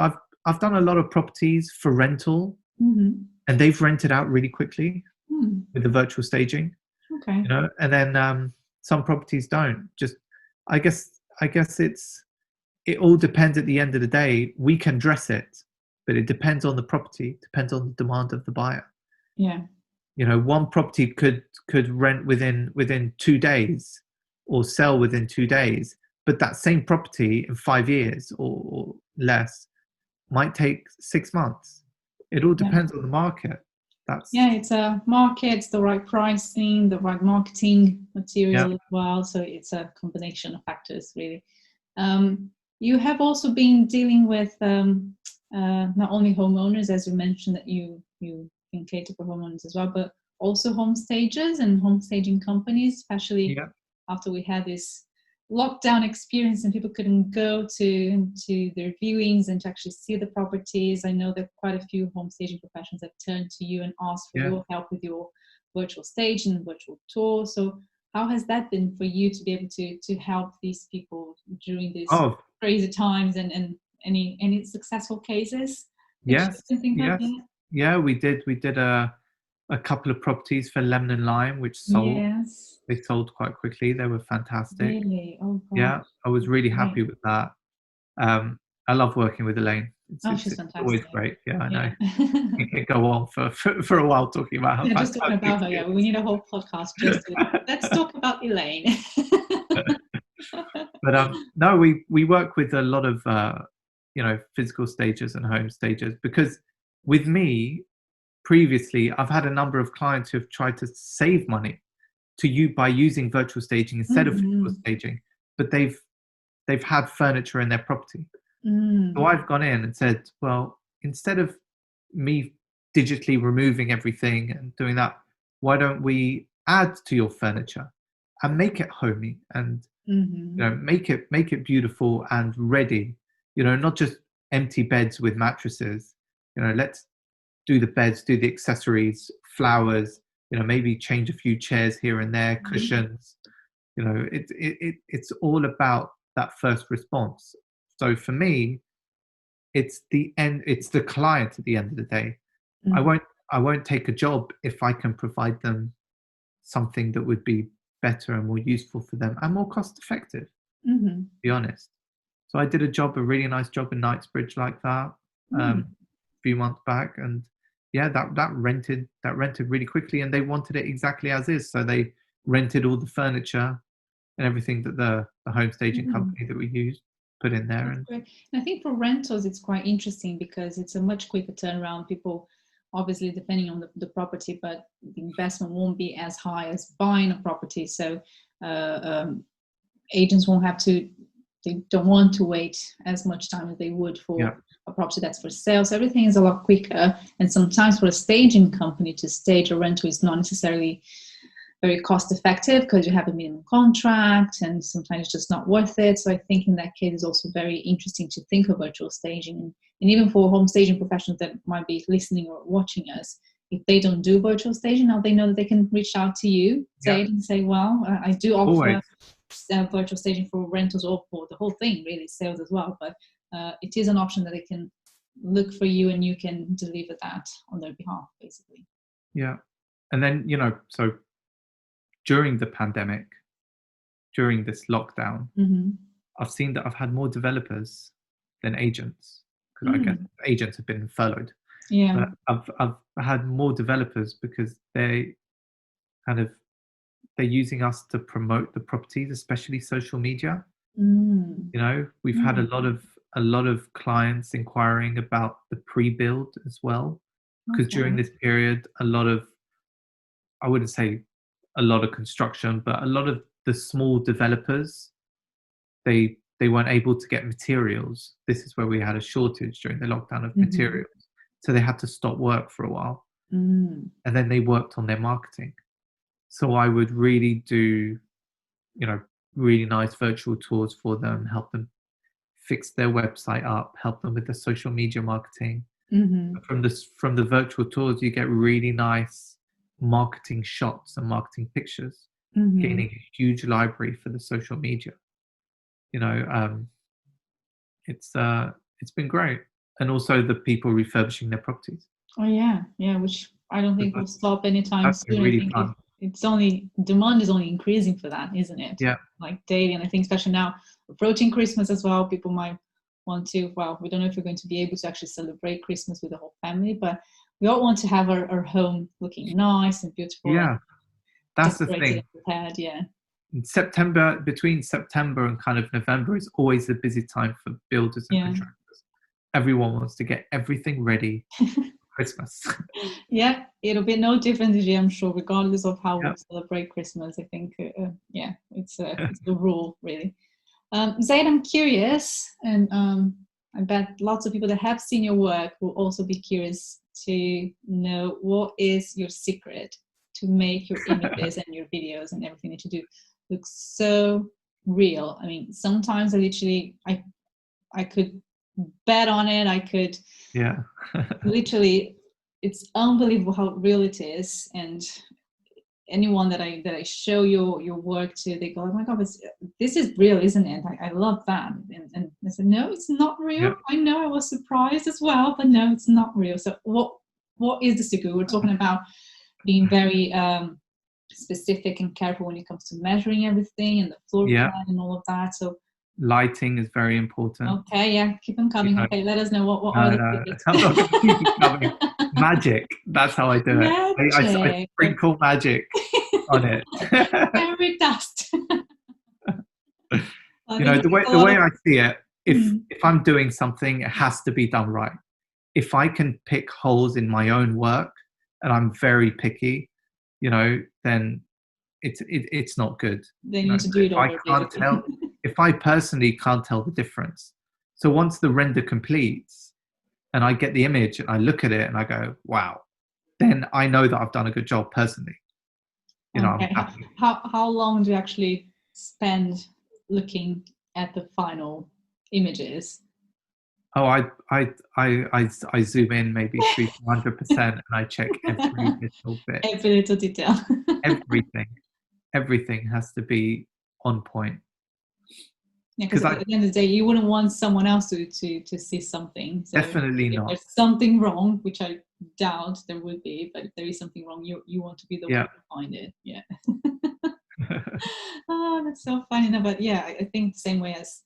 I've done a lot of properties for rental, Mm-hmm. and they've rented out really quickly Hmm. with the virtual staging. Okay. And then some properties don't. Just I guess it all depends. At the end of the day, we can dress it, but it depends on the property, depends on the demand of the buyer. Yeah. One property could rent within 2 days or sell within 2 days, but that same property in 5 years or less might take 6 months. It all Yeah. depends on the market. Yeah, That's it's a market, it's the right pricing, the right marketing yeah. material as well. So it's a combination of factors, really. You have also been dealing with not only homeowners, as you mentioned, that you can cater for homeowners as well, but also home stagers and home staging companies, especially Yeah. after we had this lockdown experience and people couldn't go to their viewings and to actually see the properties. I know that quite a few home staging professionals have turned to you and asked for Yeah. your help with your virtual stage and virtual tour. So how has that been for you to be able to help these people during these Oh, crazy times, and any successful cases that you yes. can think of? Yes. Yeah, we did a couple of properties for Lemon and Lime, which sold. Yes, They sold quite quickly. They were fantastic. really. Oh Yeah, gosh, I was really great. happy with that. I love working with Elaine. It's, Oh, it's, she's it's always fantastic. great. Yeah, I know. Yeah. We could go on for a while talking about how Yeah, just talking fantastic about her. she Yeah, we need a whole podcast just to let's talk about Elaine. is. But no, we work with a lot of physical stagers and home stagers because with me previously I've had a number of clients who have tried to save money to you by using virtual staging instead of physical Mm-hmm. staging, but they've had furniture in their property. So Mm. I've gone in and said, well, instead of me digitally removing everything and doing that, why don't we add to your furniture and make it homey and Mm-hmm. make it beautiful and ready. Not just empty beds with mattresses. Let's do the beds, do the accessories, flowers. Maybe change a few chairs here and there, cushions. It's all about that first response. So for me, it's the end. It's the client at the end of the day. I Mm-hmm. won't. I won't take a job if I can provide them something that would be better and more useful for them and more cost effective. To Mm-hmm. be honest. So I did a really nice job in Knightsbridge like that Mm. a few months back, and yeah, that rented really quickly, and they wanted it exactly as is. So they rented all the furniture and everything that the home staging Mm. company that we used put in there, That's and great. And I think for rentals, it's quite interesting because it's a much quicker turnaround. People obviously depending on the property, but the investment won't be as high as buying a property. So agents won't have to, they don't want to wait as much time as they would for a property that's for sale. So everything is a lot quicker. And sometimes for a staging company to stage a rental is not necessarily very cost effective because you have a minimum contract and sometimes it's just not worth it. So I think in that case it's also very interesting to think of virtual staging. And even for home staging professionals that might be listening or watching us, if they don't do virtual staging, now they know that they can reach out to you, Zaid, and say, well, I do offer virtual staging for rentals or for the whole thing, really, sales as well. But it is an option that they can look for you and you can deliver that on their behalf, basically. Yeah. And then, so during the pandemic, during this lockdown, I've seen that I've had more developers than agents, because I guess agents have been furloughed. Yeah. But I've had more developers because they're using us to promote the properties, especially social media. We've had a lot of clients inquiring about the pre-build as well, because during this period, I wouldn't say a lot of construction, but a lot of the small developers, they weren't able to get materials. This is where we had a shortage during the lockdown of materials. So they had to stop work for a while. And then they worked on their marketing. So I would really do, really nice virtual tours for them, help them fix their website up, help them with the social media marketing. From the virtual tours, you get really nice marketing shots and marketing pictures, gaining a huge library for the social media. It's been great. And also the people refurbishing their properties. Oh yeah, which I don't think will stop anytime soon. Really I think fun. It's only, demand is only increasing for that, isn't it? Yeah. Like daily, and I think especially now approaching Christmas as well, people might want to, well, we don't know if we're going to be able to actually celebrate Christmas with the whole family, but we all want to have our home looking nice and beautiful. Yeah, that's the thing. Prepared, yeah. Between September and kind of November is always the busy time for builders and contractors. Everyone wants to get everything ready for Christmas. Yeah, it'll be no different this year, I'm sure, regardless of how we celebrate Christmas. I think, it's the rule, really. Zaid, I'm curious, and I bet lots of people that have seen your work will also be curious to know what is your secret to make your images and your videos and everything that you do look so real. I mean, sometimes I could bet on it. I could literally, it's unbelievable how real it is. And anyone that I show your work to, they go, oh my God, this is real, isn't it? I love that. And I said, no, it's not real. Yeah. I know, I was surprised as well, but no, it's not real. So what is the secret? We're talking about being very specific and careful when it comes to measuring everything and the floor plan and all of that. So lighting is very important. Okay, yeah, keep them coming. Okay, let us know what are the secrets. I'm not going to keep them coming. Magic. That's how I do it. I sprinkle magic on it. Fairy dust. The way I see it, if I'm doing something, it has to be done right. If I can pick holes in my own work, and I'm very picky, then it's not good. They need to do it over. If I personally can't tell the difference, so once the render completes and I get the image and I look at it and I go, wow, then I know that I've done a good job personally. Okay. I'm happy. How long do you actually spend looking at the final images? Oh, I zoom in maybe 300% and I check every little bit. Every little detail. Everything has to be on point. Yeah, because at the end of the day, you wouldn't want someone else to see something. So definitely not. If there's something wrong, which I doubt there would be, but if there is something wrong, you want to be the one to find it. Yeah. Oh, that's so funny. No, but yeah, I think the same way as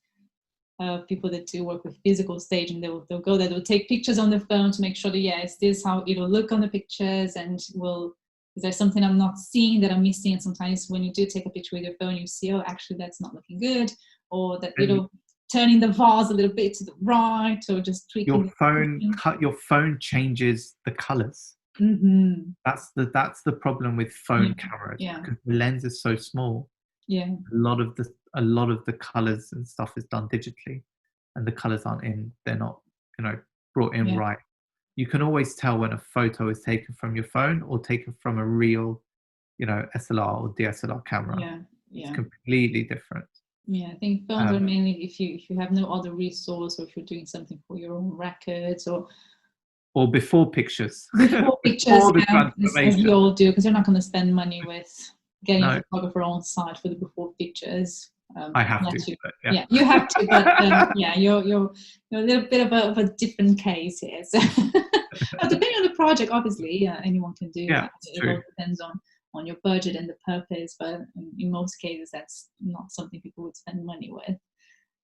people that do work with physical staging, they'll go there, they'll take pictures on their phone to make sure that is this how it'll look on the pictures, and is there something I'm not seeing that I'm missing? And sometimes when you do take a picture with your phone, you see, oh, actually that's not looking good, or that little turning the vase a little bit to the right, or just tweaking Your the phone position. your phone changes the colors. Mm-hmm. That's the problem with phone cameras, Yeah. because the lens is so small. Yeah. A lot of the colors and stuff is done digitally, and the colors they're not, brought in Yeah. right. You can always tell when a photo is taken from your phone or taken from a real, SLR or DSLR camera. Yeah. It's Yeah. completely different. Yeah, I think phones are mainly if you have no other resource, or if you're doing something for your own records, or before pictures. before pictures, Before the as we transformation. all do, because you're not going to spend money with getting No. a photographer on site for the before pictures. I have to. unless you- But yeah, you have to, but yeah, you're a little bit of a different case here. So, but depending on the project, obviously, anyone can do Yeah, that. it's It true. all depends on your budget and the purpose, but in most cases, that's not something people would spend money with.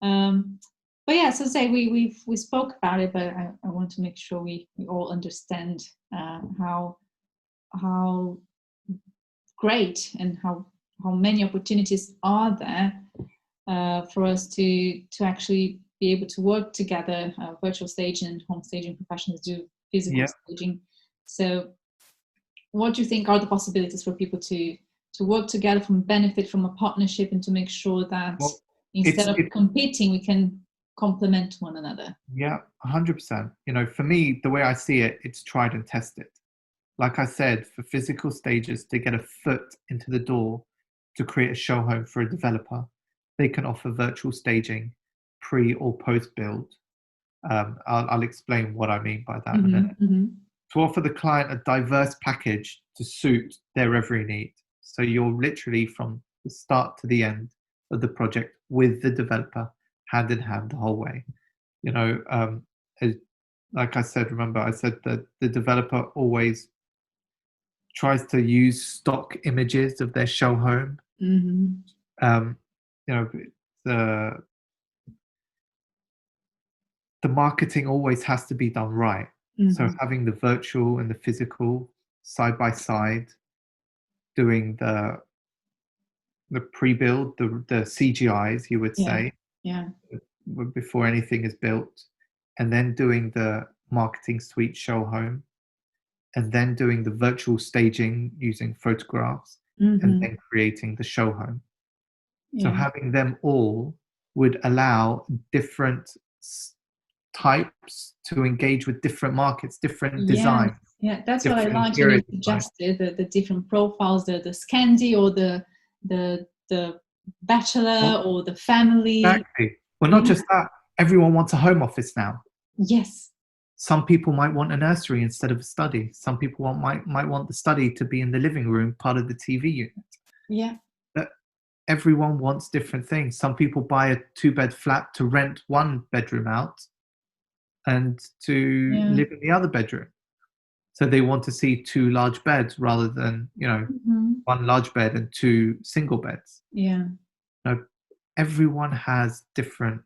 But yeah, so say we spoke about it, but I want to make sure we all understand how great and how many opportunities are there for us to actually be able to work together. Virtual staging and home staging professionals do physical staging. So, what do you think are the possibilities for people to work together, from benefit from a partnership, and to make sure that instead of competing, we can complement one another? Yeah, 100%. For me, the way I see it, it's tried and tested. Like I said, for physical stages to get a foot into the door to create a show home for a developer, they can offer virtual staging pre or post build. I'll explain what I mean by that in a minute. Mm-hmm. To offer the client a diverse package to suit their every need. So you're literally from the start to the end of the project with the developer, hand in hand the whole way. Like I said, remember I said that the developer always tries to use stock images of their show home. Mm-hmm. The marketing always has to be done right. Mm-hmm. So having the virtual and the physical side by side, doing the pre-build, the CGIs, you would say, before anything is built, and then doing the marketing suite show home, and then doing the virtual staging using photographs, and then creating the show home. So having them all would allow different types to engage with different markets, different designs. Yeah, that's what I liked when you suggested the different profiles, the Scandi or the bachelor or the family. Exactly. Well, not just that. Everyone wants a home office now. Yes. Some people might want a nursery instead of a study. Some people might want the study to be in the living room, part of the TV unit. Yeah. But everyone wants different things. Some people buy a 2-bed flat to rent 1 bedroom out and to live in the other bedroom. So they want to see 2 large beds rather than, 1 large bed and 2 single beds. Yeah. Everyone has different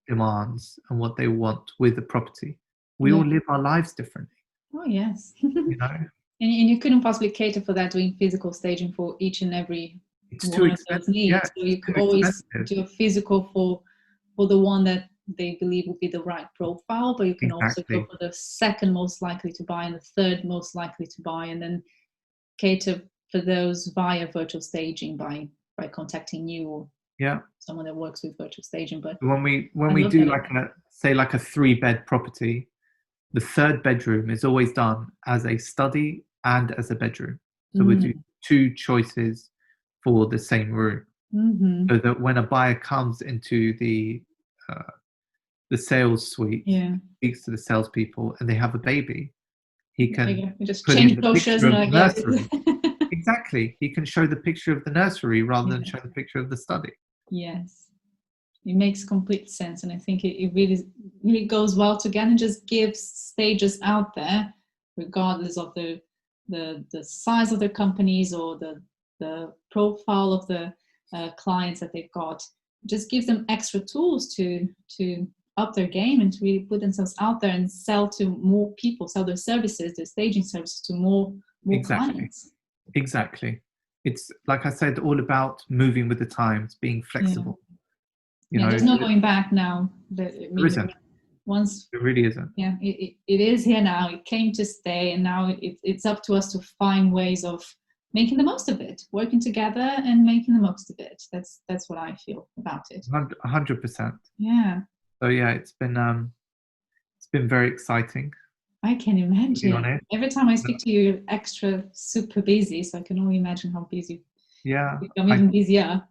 demands and what they want with the property. We all live our lives differently. Oh, yes. And you couldn't possibly cater for that doing physical staging for each and every one of those needs. Yeah, so you could always do a physical for the one that they believe will be the right profile, but you can also go for the second most likely to buy and the third most likely to buy, and then cater for those via virtual staging by contacting you or someone that works with virtual staging. But when we do like a 3-bed property, the 3rd bedroom is always done as a study and as a bedroom. So we do 2 choices for the same room, so that when a buyer comes into the sales suite, speaks to the salespeople, and they have a baby, he can just put change in the brochures picture of and the nursery. Exactly, he can show the picture of the nursery rather than show the picture of the study. Yes, it makes complete sense, and I think it really goes well together and just gives stages out there, regardless of the size of their companies or the profile of the clients that they've got. It just gives them extra tools to up their game and to really put themselves out there and sell to more people, sell their services, their staging services to more clients. Exactly. It's, like I said, all about moving with the times, being flexible. You Yeah, know, there's no going back now. there isn't. Once, It really isn't. yeah, it is here now. It came to stay, and now it's up to us to find ways of making the most of it, working together and making the most of it. That's what I feel about it. 100%. Yeah, So yeah, it's been very exciting, I can to be imagine. honest. Every time I speak to you, you're extra super busy, so I can only imagine how busy Yeah. you become, even busier.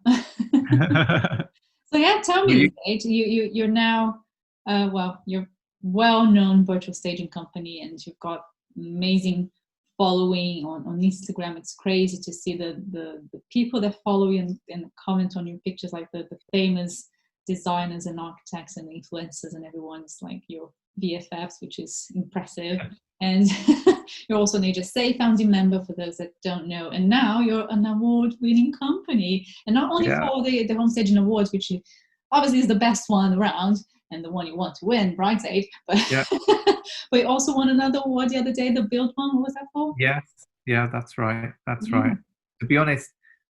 So yeah, tell Well, me, Zaid, you're now, well, you're well-known virtual staging company, and you've got amazing following on Instagram. It's crazy to see the people that follow you and comment on your pictures, like the famous designers and architects and influencers, and everyone's like your BFFs, which is impressive. And you're also an HSA founding member, for those that don't know. And now you're an award-winning company. And not only for the Home Staging Awards, which obviously is the best one around and the one you want to win, right, Zaid? But, but you also won another award the other day, the Build one. What was that for? Yes. Yeah, that's right. That's right. To be honest,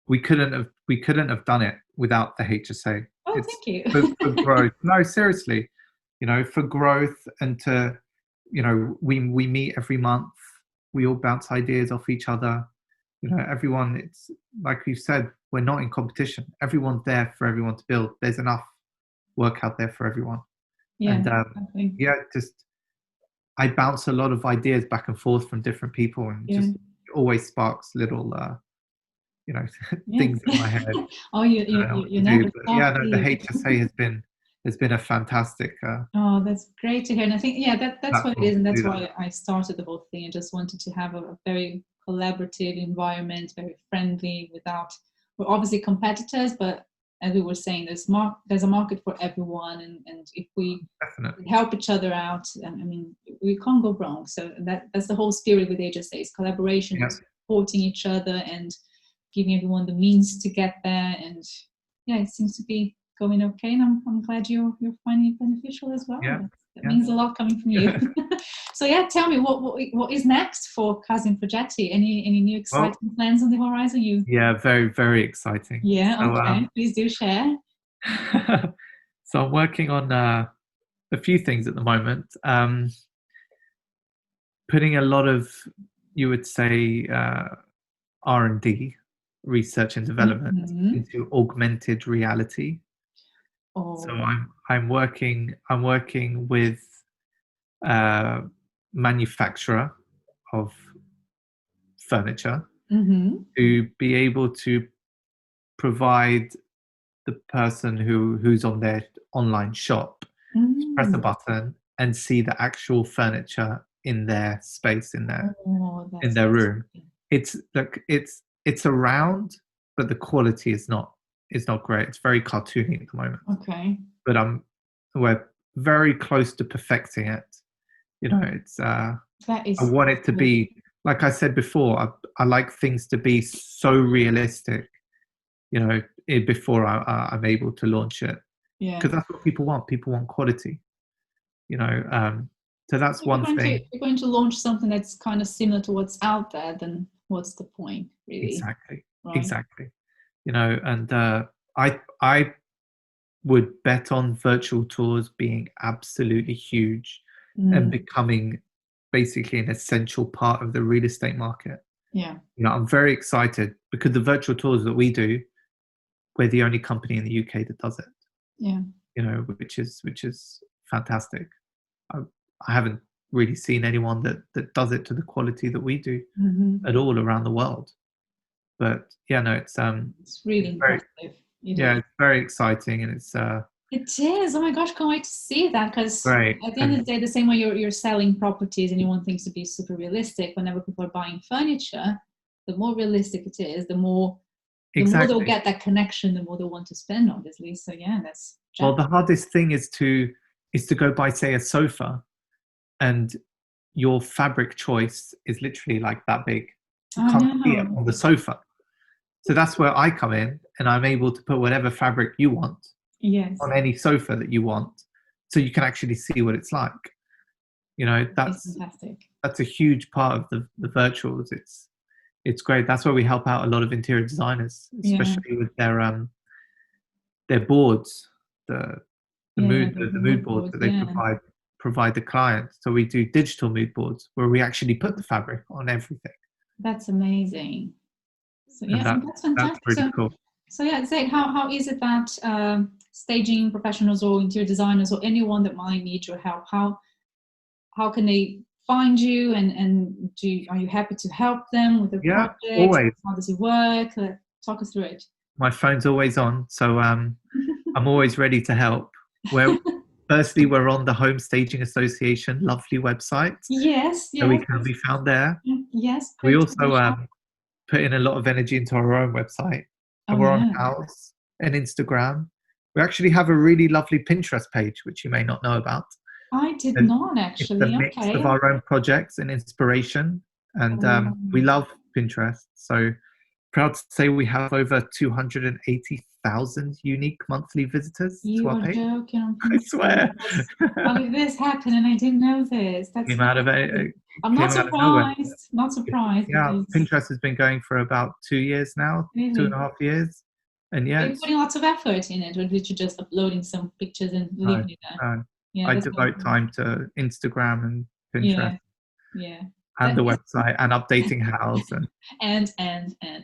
we couldn't have done it without the HSA. Oh, thank you. For growth. No, seriously. You know, for growth, and to, you know, we meet every month. We all bounce ideas off each other. You know, everyone, it's like you said, we're not in competition. Everyone's there for everyone to build. There's enough work out there for everyone. Yeah, And exactly. just I bounce a lot of ideas back and forth from different people, and just always sparks little you know, things in my head. Oh, you never stop. Yeah, no, the HSA has been a fantastic oh, that's great to hear. And I think, yeah, that's what it is. And that's why I started the whole thing. I just wanted to have a very collaborative environment, very friendly, we're obviously competitors, but as we were saying, there's a market for everyone. And if we help each other out, I mean, we can't go wrong. So that's the whole spirit with HSA, is collaboration, supporting each other and giving everyone the means to get there. And yeah, it seems to be going okay, and I'm glad you're finding it beneficial as well. That means a lot coming from you. So yeah, tell me what is next for Casa and Progetti? Any new exciting plans on the horizon? Yeah, very, very exciting. Yeah, so, okay, please do share. So I'm working on a few things at the moment. Putting a lot of, you would say, R&D, research and development, into augmented reality. So I'm working with a manufacturer of furniture to be able to provide the person who's on their online shop press a button and see the actual furniture in their space, in their room. It's like it's around, but the quality is not great. It's very cartoony at the moment. Okay. But we're very close to perfecting it. You know, it's I want it to be, like I said before, I like things to be so realistic, you know, before I'm able to launch it. Yeah. Because that's what people want. People want quality. You know, so that's one thing. If you're going to launch something that's kind of similar to what's out there, then what's the point, really? Exactly. Right? Exactly. You know, and I would bet on virtual tours being absolutely huge and becoming basically an essential part of the real estate market. Yeah. You know, I'm very excited because the virtual tours that we do, we're the only company in the UK that does it. Yeah. You know, which is fantastic. I haven't really seen anyone that does it to the quality that we do at all around the world. But yeah, no, it's really impressive. It's very exciting, and it's it is. Oh my gosh, can't wait to see that, because at the end of the day, the same way you're selling properties and you want things to be super realistic, whenever people are buying furniture, the more realistic it is, the more they'll get that connection, the more they'll want to spend, obviously. So yeah, that's well, the hardest thing is to go buy, say, a sofa, and your fabric choice is literally like that big. You can't see it on the sofa. So that's where I come in, and I'm able to put whatever fabric you want on any sofa that you want, so you can actually see what it's like. You know, that's fantastic. That's a huge part of the virtuals. It's great. That's where we help out a lot of interior designers, especially with their boards the mood boards that they provide the clients. So we do digital mood boards where we actually put the fabric on everything. That's amazing. So And that's fantastic. That's really cool. So yeah, Zaid, how is it that staging professionals or interior designers or anyone that might need your help, how can they find you, and are you happy to help them with the project? Always. How does it work? Talk us through it. My phone's always on, so I'm always ready to help. Firstly, we're on the Home Staging Association lovely website. Yes. So we can be found there. Yes. We also put in a lot of energy into our own website, and we're on House and Instagram. We actually have a really lovely Pinterest page, which you may not know about. I did not actually. It's a mix of our own projects and inspiration, and we love Pinterest. So proud to say we have over 280,000 unique monthly visitors to our page. You are joking. I swear. How did this happen? And I didn't know this. That's I'm not surprised. Not surprised. Yeah, Pinterest has been going for about 2 years now, really? 2.5 years. And are you putting lots of effort in it, or did you just uploading some pictures and leaving it there? I devote time to Instagram and Pinterest. And the website and updating House and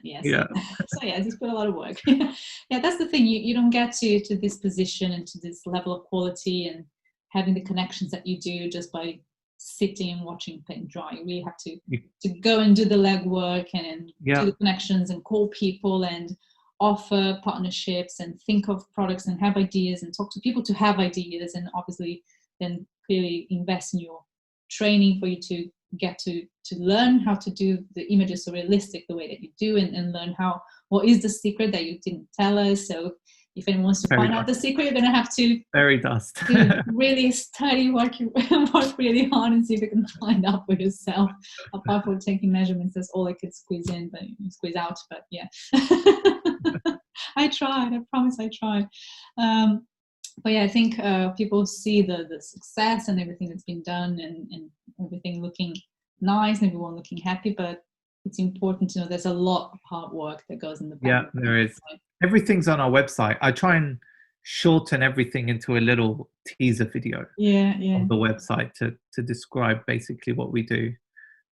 yes. So just put a lot of work. That's the thing. You don't get to this position and to this level of quality and having the connections that you do just by sitting and watching paint dry. You really have to go and do the legwork and do the connections and call people and offer partnerships and think of products and have ideas and talk to people to have ideas, and obviously then clearly invest in your training for you to get to learn how to do the images so realistic the way that you do, and learn what is the secret that you didn't tell us. So if anyone wants to find out the secret, you're going to have to really study, work really hard and see if you can find out for yourself. Apart from taking measurements, that's all I could squeeze in, but squeeze out. But I tried. I promise I tried. But I think people see the success and everything that's been done and everything looking nice and everyone looking happy. But it's important to know there's a lot of hard work that goes in the back. Yeah, there is. Everything's on our website. I try and shorten everything into a little teaser video on the website to describe basically what we do.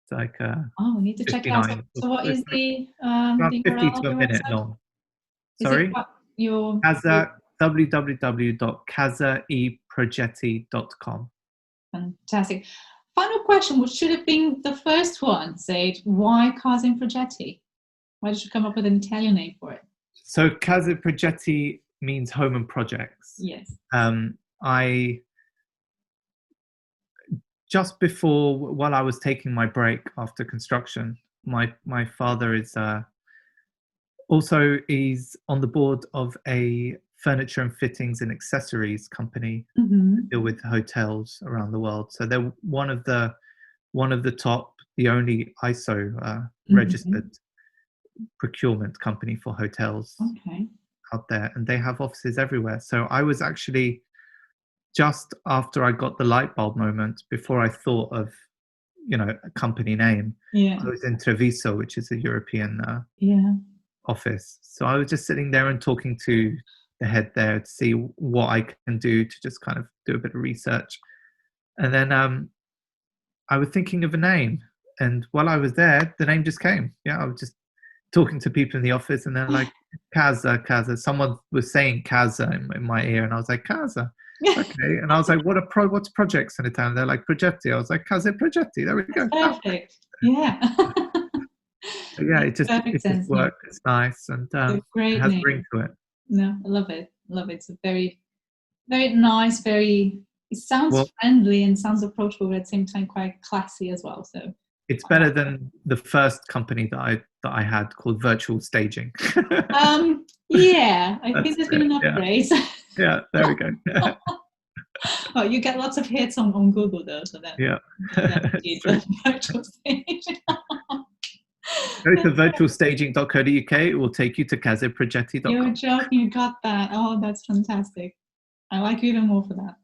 It's like we need to check it out. So what is the 50 to a minute long. Sorry? Your Casa, www.casaeprogetti.com. Fantastic. Final question, which should have been the first one, Zaid. Why Casa and Progetti? Why did you come up with an Italian name for it? So Casa Progetti means home and projects. Yes. I just before, while I was taking my break after construction, my father is also he's on the board of a furniture and fittings and accessories company that deal with hotels around the world. So they're one of the top, the only ISO registered procurement company for hotels out there, and they have offices everywhere. So I was actually, just after I got the light bulb moment, before I thought of a company name, I was in Treviso, which is a European office. So I was just sitting there and talking to the head there to see what I can do to just kind of do a bit of research. And then I was thinking of a name, and while I was there, the name just came. I was just talking to people in the office, and they're like, Casa. Someone was saying Casa in my ear, and I was like, Casa. Okay. And I was like, what's projects in Italian? They're like, Progetti. I was like, Casa Progetti. There we go. Perfect. Yeah. So it just works. It's nice, and it has a ring to it. No, I love it. It's a very, very nice, it sounds friendly and sounds approachable, but at the same time quite classy as well. So it's better than the first company that I had called Virtual Staging. I think there's been an upgrade. Yeah, there we go. Oh, you get lots of hits on Google though, so that Virtual Staging. Go to virtualstaging.co.uk. It will take you to casaprogetti.com. You're joking, you got that. Oh, that's fantastic. I like you even more for that.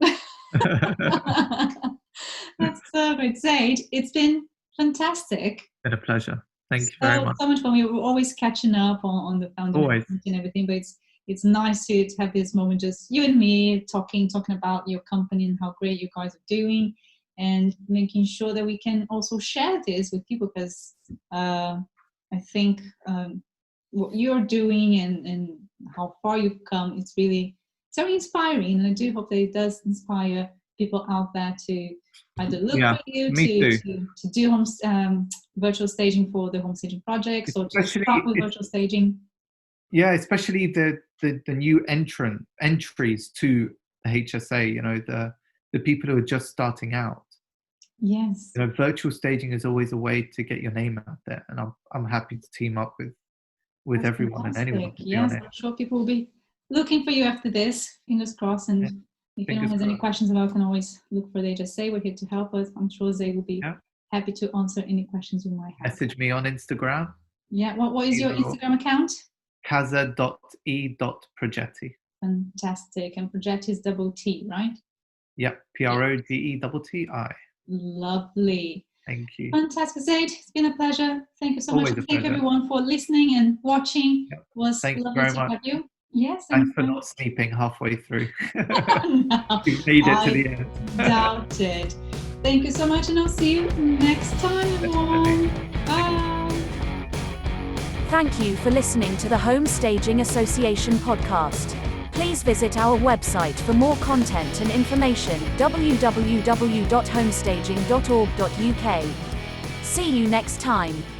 That's so great. Zaid, it's been fantastic. It's been a pleasure. Thank you very much. So much fun. We were always catching up on the founding and everything, but it's nice to have this moment, just you and me talking about your company and how great you guys are doing, and making sure that we can also share this with people, because I think what you're doing and how far you've come, it's very inspiring, and I do hope that it does inspire people out there to either look for you to do virtual staging for the home staging projects, or to start with virtual staging. Yeah, especially the new entries to the HSA, the people who are just starting out. Yes. Virtual staging is always a way to get your name out there, and I'm happy to team up with That's everyone fantastic. and anyone. Yes, I'm sure people will be looking for you after this. Fingers crossed. And if anyone has any questions about, can always look for the HSA. We're here to help us. I'm sure they will be happy to answer any questions you might have. Message me on Instagram. Yeah. What is your Instagram account? Casa.e.progetti. Fantastic. And Progetti is double T, right? Yep. Progetti. Lovely. Thank you. Fantastic, Zaid. It's been a pleasure. Thank you so much. Thank you everyone for listening and watching. It was lovely to have you. Yes. Thanks for not sleeping halfway through. No, you made it to the end. Doubt it. Thank you so much, and I'll see you next time, everyone. Bye. Thank you for listening to the Home Staging Association podcast. Please visit our website for more content and information, www.homestaging.org.uk. See you next time.